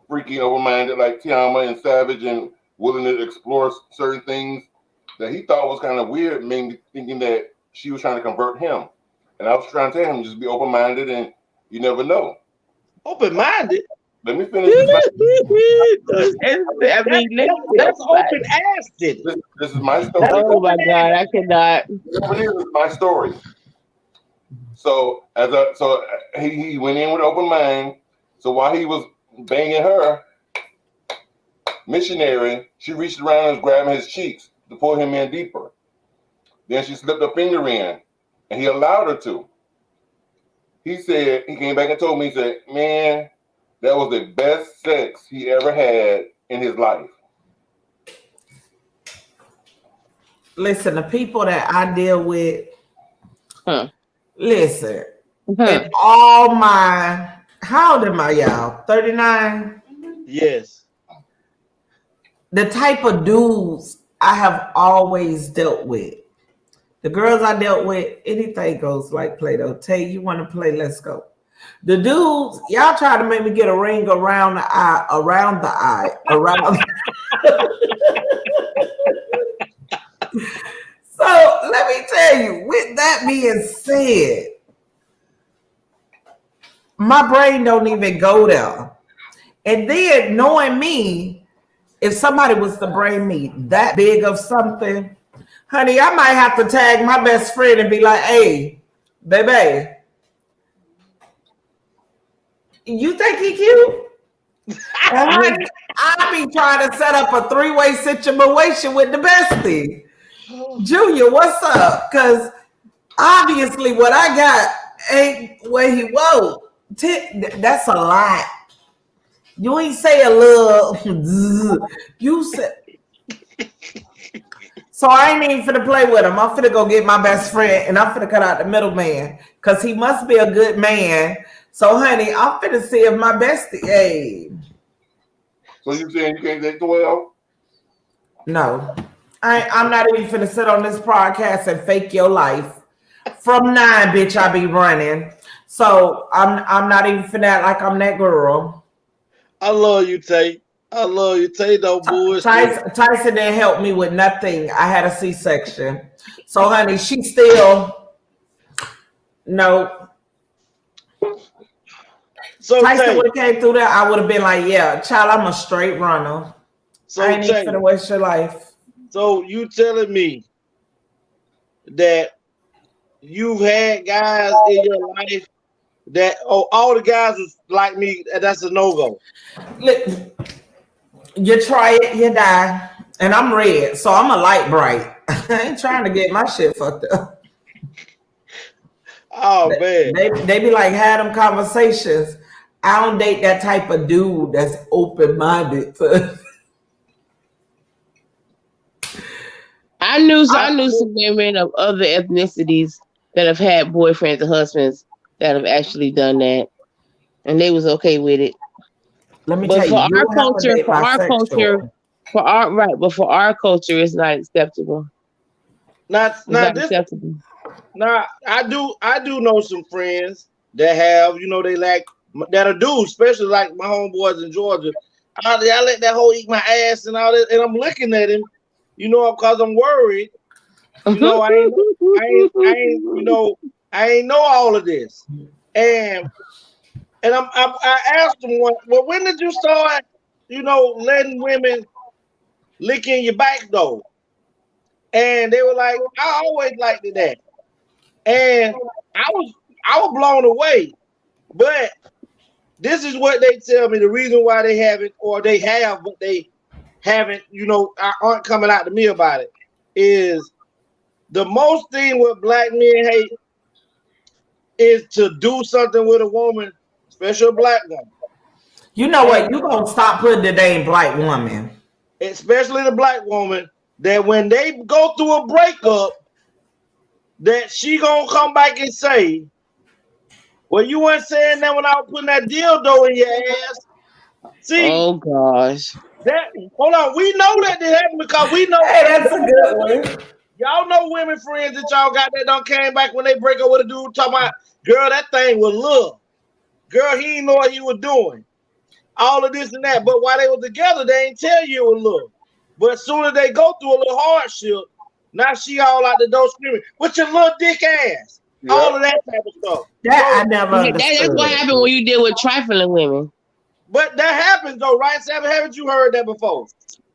freaky open-minded like Tiama and Savage and willing to explore certain things that he thought was kind of weird, mainly thinking that she was trying to convert him. And I was trying to tell him, just be open-minded and you never know. Open-minded? Let me finish this. I mean, that's open-assed. This is my story. Oh my God, I cannot. This is my story. So he went in with an open mind. So while he was banging her, missionary, she reached around and was grabbing his cheeks to pull him in deeper. Then she slipped her finger in, and he allowed her to. He said, he came back and told me, he said, man, that was the best sex he ever had in his life. Listen, the people that I deal with, listen, and all my, how old am I, y'all? 39? Yes. The type of dudes I have always dealt with. The girls I dealt with, anything goes like Play-Doh. Tay, you want to play? Let's go. The dudes, y'all try to make me get a ring around the eye, So let me tell you, with that being said, my brain don't even go there. And then knowing me, if somebody was to bring me that big of something, honey, I might have to tag my best friend and be like, hey, baby, you think he cute? And honey, I be trying to set up a three-way situation with the bestie. Junior, what's up? Because obviously what I got ain't where he was. That's a lot. You ain't say a little. You said. So I ain't even finna play with him. I'm finna go get my best friend and I'm finna cut out the middleman because he must be a good man. So, honey, I'm finna see if my bestie. Hey. So you saying you can't take 12? No. I'm not even finna sit on this podcast and fake your life. From 9, bitch, I be running. So I'm not even finna act like I'm that girl. I love you, Tay. I love you, Tay. Don't bullshit. Tyson didn't help me with nothing. I had a C-section. So, honey, she still no. So Tyson would have came through there, I would have been like, yeah, child, I'm a straight runner. So I ain't even finna waste your life. So you telling me that you've had guys in your life that all the guys was like me, that's a no-go. You try it, you die. And I'm red, so I'm a light bright. I ain't trying to get my shit fucked up. Oh man. They be like, had them conversations. I don't date that type of dude that's open-minded. I knew some women of other ethnicities that have had boyfriends and husbands that have actually done that, and they was okay with it. Let me tell you, for our culture, it's not acceptable. Not acceptable. Now I do know some friends that have, they like that are dudes, especially like my homeboys in Georgia. I let that hoe eat my ass and all that, and I'm looking at him, because I'm worried. I ain't know all of this, and I asked him, well, when did you start, letting women lick in your back though? And they were like, I always liked that, and I was blown away. But this is what they tell me: the reason why they haven't, or they have, but they haven't, aren't coming out to me about it, is the most thing what black men hate is to do something with a woman, especially a black woman. You know what? You gonna stop putting the name black woman, especially the black woman, that when they go through a breakup, that she gonna come back and say, well, you weren't saying that when I was putting that dildo in your ass. See? Oh gosh. Hold on. We know that did happen because we know. Hey, that's a good one. Y'all know women friends that y'all got that done came back when they break up with a dude talking about, girl, that thing was love. Girl, he didn't know what he was doing. All of this and that. But while they were together, they ain't tell you it was love. But as soon as they go through a little hardship, now she all out the door screaming, with your little dick ass. Yep. All of that type of stuff. I never understood. That's what happened when you deal with trifling women. But that happens though, right, Savage? Haven't you heard that before?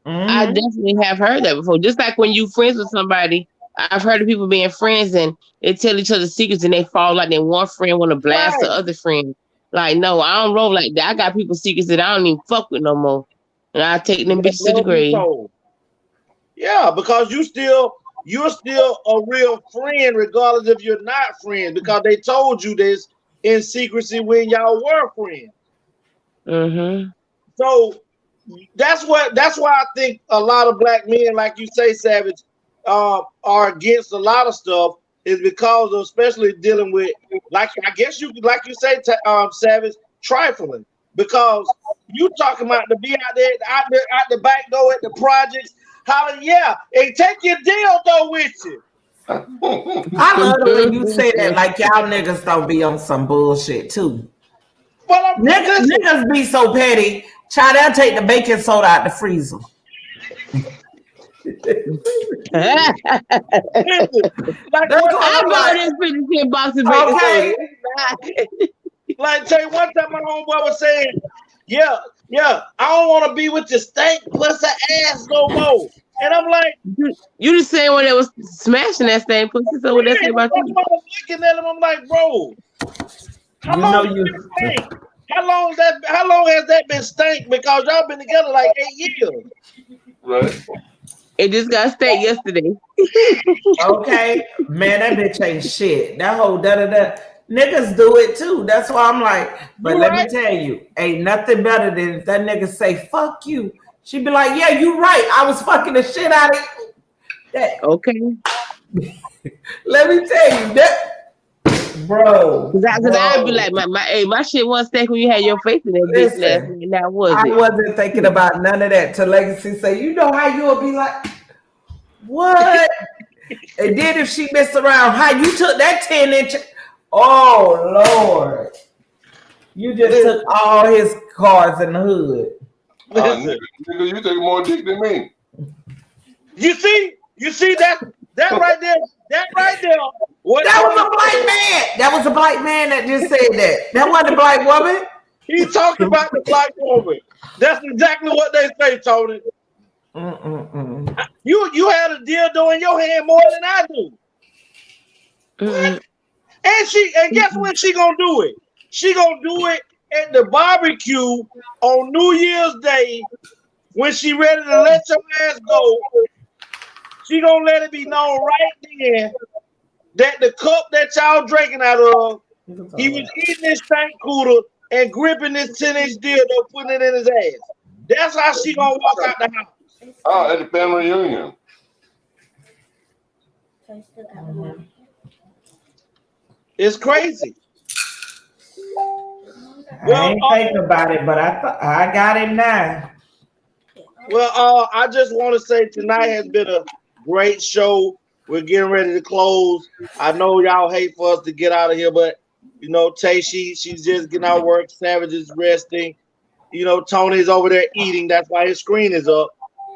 Mm-hmm. I definitely have heard that before. Just like when you friends with somebody, I've heard of people being friends and they tell each other secrets and they fall like then one friend want to blast the other friend. Like, no, I don't roll like that. I got people's secrets that I don't even fuck with no more. And I take them bitches to the grave. Yeah, because you're still a real friend, regardless if you're not friends, because they told you this in secrecy when y'all were friends. Mm-hmm. So that's why I think a lot of black men, like you say, Savage, are against a lot of stuff, is because of especially dealing with, like you say, Savage, trifling. Because you talking about to be out there out the back door at the projects, hollering, yeah, and take your dildo with you. I love the way you say that, like y'all niggas don't be on some bullshit too. Well, niggas be so petty. Child, they'll take the baking soda out the freezer. Listen, like That's one what I time, I'm bought like. this 50-cent box of baking soda. Okay. like tell you one time my homeboy was saying, yeah, I don't want to be with your stank pussy ass no more. And I'm like, You the same one that was smashing that same pussy. So what that say yeah, about that's you? why I was looking at him. I'm like, bro, how You know long has you. that stink? How long has that been stank? Because y'all been together like 8 years. Right. It just got state yesterday. Okay, man, that bitch ain't shit. That whole da. Niggas do it too. That's why I'm like, but You let me right? tell you, ain't nothing better than if that nigga say fuck you. She be like, yeah, you right. I was fucking the shit out of you. That, Okay. let me tell you that, bro. Cause I'd be like, my shit wasn't stank when you had your face in that bitch last Listen, night. Now was I it? wasn't thinking about none of that till Legacy say, you know how you'll be like, what? And then if she messed around, how you took that 10-inch? Oh Lord. You just took all his cars in the hood. Listen. Nigga, you take more dick than me. You see that right there, what That was Tony a black said, man. That was a black man that just said that. That wasn't a black woman. he talking about the black woman. That's exactly what they say, Tony. Mm-mm-mm. You had a dildo in your hand more than I do. Mm-mm. What? And guess when she gonna do it? She gonna do it at the barbecue on New Year's Day when she ready to let your ass go. She gonna let it be known right then that the cup that y'all drinking out of, he was eating this stank cooler and gripping this 10-inch dildo, putting it in his ass. That's how she gonna walk out the house. Oh, at the family reunion. It's crazy. I ain't thinking about it, but I got it now. Well, I just want to say tonight has been a great show. We're getting ready to close. I know y'all hate for us to get out of here, but you know, Tay, she's just getting out of work. Savage is resting. You know, Tony's over there eating. That's why his screen is up.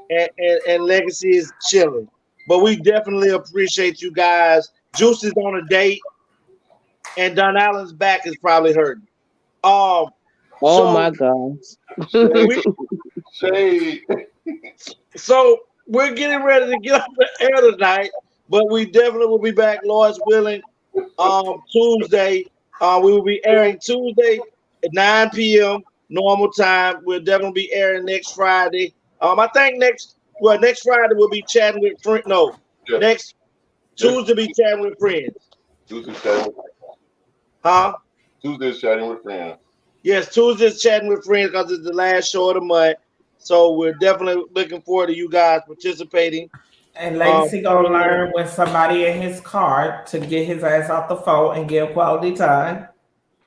And Legacy is chilling. But we definitely appreciate you guys. Juice is on a date, and Don Allen's back is probably hurting. Oh So my gosh. we Shade. so we're getting ready to get off the air tonight, but we definitely will be back, Lord's willing, Tuesday. We will be airing Tuesday at 9 p.m. normal time. We'll definitely be airing next Friday. I think next Friday we'll be chatting with friends. No, Yeah. next Tuesday be chatting with friends. Tuesday's chatting. Huh? Tuesday's chatting with friends. Yes, Tuesday's chatting with friends because it's the last show of the month. So we're definitely looking forward to you guys participating. And Legacy gonna learn when somebody in his car to get his ass off the phone and get quality time.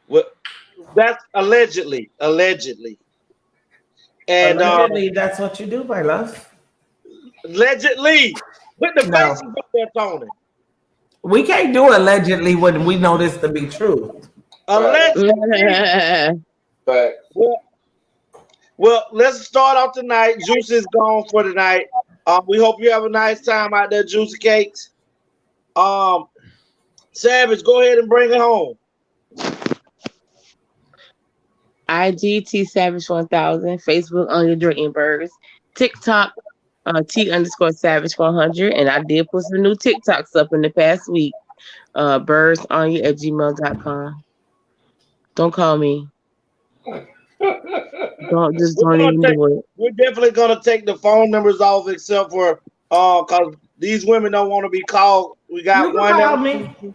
Well, that's allegedly. And Allegedly, that's what you do, my love. allegedly, put the No. faces up there, Tony. We can't do allegedly when we know this to be true. Allegedly. But well, let's start off tonight. Juice is gone for tonight. We hope you have a nice time out there, Juicy Cakes. Savage, go ahead and bring it home. IG Savage 1000, Facebook on your drinking birds, TikTok T_Savage 100, and I did put some new TikToks up in the past week. birdsonyou@gmail.com. Don't call me. Don't even do it. We're definitely gonna take the phone numbers off, except for because these women don't want to be called. We got one that'll shoot you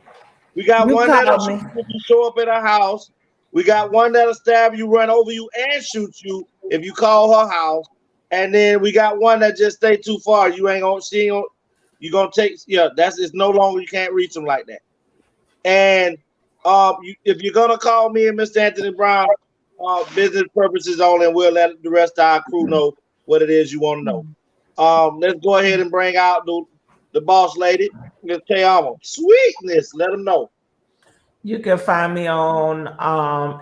if you show up at her house. We got one that'll stab you, run over you, and shoot you if you call her house. And then we got one that just stay too far. You ain't gonna see him. You gonna take it's no longer, you can't reach them like that. And if you're gonna call me and Mr. Anthony Brown, business purposes only, and we'll let the rest of our crew know what it is you want to know. Let's go ahead and bring out the boss lady, Miss Tayama. Sweetness, let them know. You can find me on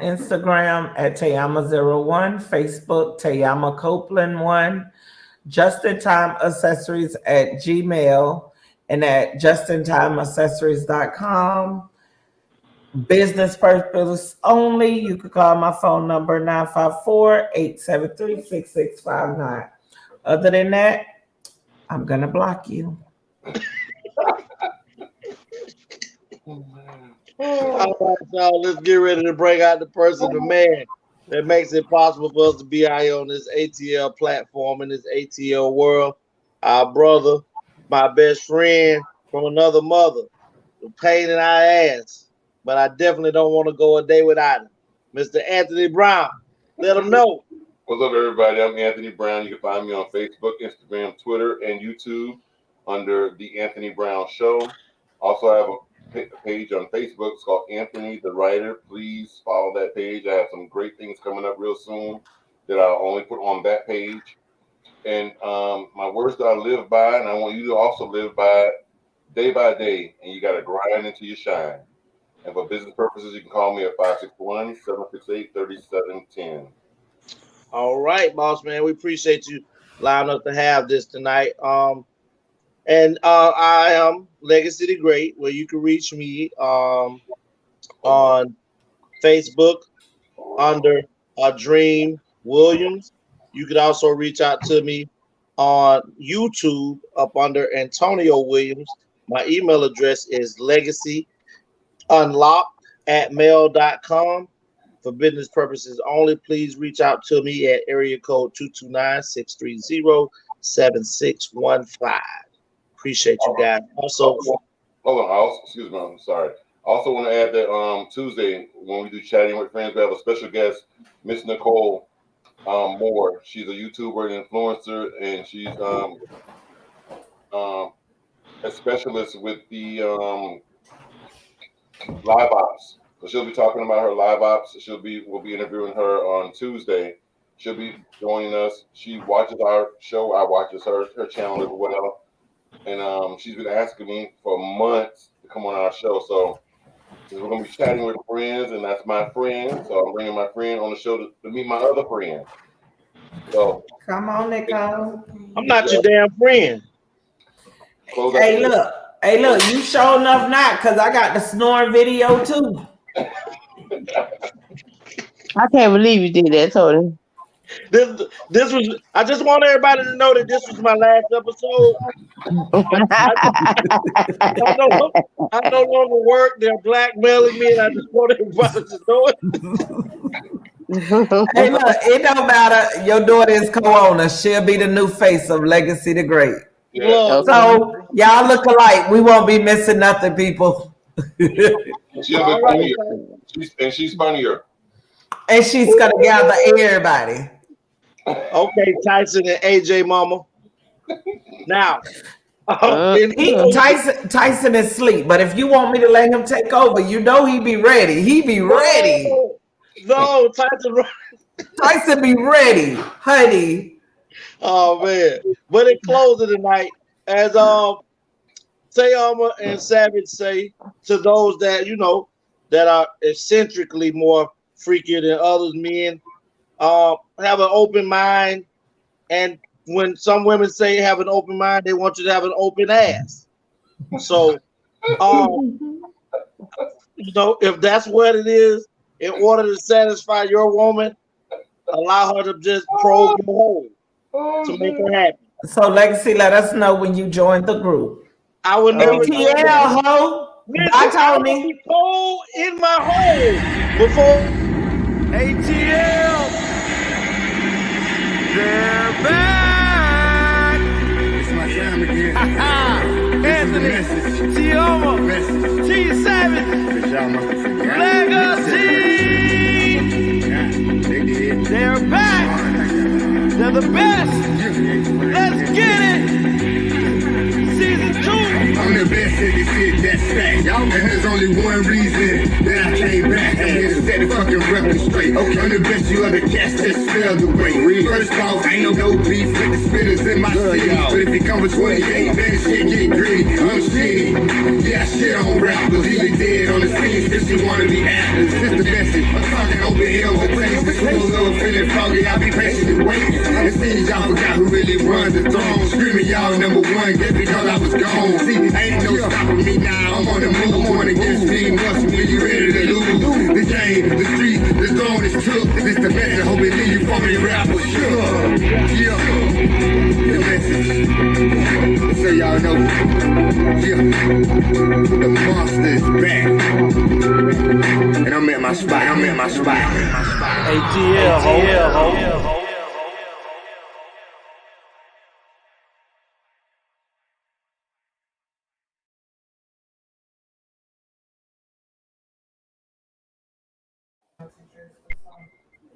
Instagram at Tayama01, Facebook Tayama Copeland 1, justintimeaccessories at Gmail and at justintimeaccessories.com. Business purpose only. You can call my phone number 954-873-6659. Other than that, I'm gonna block you. All right, y'all. Let's get ready to bring out the person, the man that makes it possible for us to be out here on this ATL platform in this ATL world. Our brother, my best friend from another mother, the pain in our ass, but I definitely don't want to go a day without him. Mr. Anthony Brown, let him know. What's up, everybody? I'm Anthony Brown. You can find me on Facebook, Instagram, Twitter, and YouTube under The Anthony Brown Show. Also, I have a page on Facebook. It's called Anthony the Writer. Please follow that page. I have some great things coming up real soon that I'll only put on that page. And my words that I live by, and I want you to also live by day, and you got to grind until you shine. And for business purposes, you can call me at 561-768-3710. All right, boss man. We appreciate you allowing us to have this tonight. And I am Legacy the Great, where you can reach me on Facebook under Dream Williams. You could also reach out to me on YouTube up under Antonio Williams. My email address is legacyunlocked@mail.com. For business purposes only, please reach out to me at area code 229-630-7615. Appreciate you guys. Also, hold on. Excuse me. I'm sorry. I also want to add that Tuesday, when we do Chatting with Friends, we have a special guest, Miss Nicole Moore. She's a YouTuber and influencer, and she's a specialist with the live ops. So she'll be talking about her live ops. We'll be interviewing her on Tuesday. She'll be joining us. She watches our show. I watches her channel as well. And she's been asking me for months to come on our show. So we're going to be chatting with friends, and that's my friend. So I'm bringing my friend on the show to meet my other friend. So come on, Nicole. I'm not your damn friend. Hey, look, you sure enough not, because I got the snoring video too. I can't believe you did that, Tony. This was. I just want everybody to know that this was my last episode. I no longer work. They're blackmailing me, and I just want everybody to know it. Hey, look, it don't matter. Your daughter is co-owner. She'll be the new face of Legacy the Great. Yeah. So y'all look alike. We won't be missing nothing, people. She'll be funnier. She's funnier. And she's gonna gather everybody. Okay, Tyson and AJ Mama. Now, Tyson is asleep, but if you want me to let him take over, you know he be ready. He be ready. No, Tyson be ready, honey. Oh man! But in closing tonight, as Sayama and Savage say to those that that are eccentrically more freakier than others men, have an open mind. And when some women say have an open mind, they want you to have an open ass. So, if that's what it is, in order to satisfy your woman, allow her to just probe your hole to make her happy. So, Legacy, let us know when you join the group. I would never. ATL, ho. I told me. Cold in my hole before. ATL. They're back. It's my time again. Anthony, Tioma, T Savage, Legacy. They did. They're back. They're the best. Let's get it. Season 2. I'm the best in this shit, that's fact. And there's only one reason that I came back. I'm here to set the fucking record straight. Okay, I'm the best you ever catch, just spell the way. First off, ain't no beef with the spitters in my city. But if it comes with 28, then shit get gritty. I'm shitty. Yeah, I shit on rappers. Even dead on the scene, since you wanna be actors. It's the message. I'm talking open hell with things. little feeling foggy, I be patiently waiting. It seems y'all forgot who really runs the throne. Screaming y'all number one, just because I was gone. See, ain't no stopping me now. I'm on the move. I'm on against Team Russell. You ready to lose? The game, the street, the throne is took. This the message. Hope it leave you from me rapper. Sure. Yeah. The message. So y'all know. Yeah. The monster is back. And I'm at my spot. ATL, ho.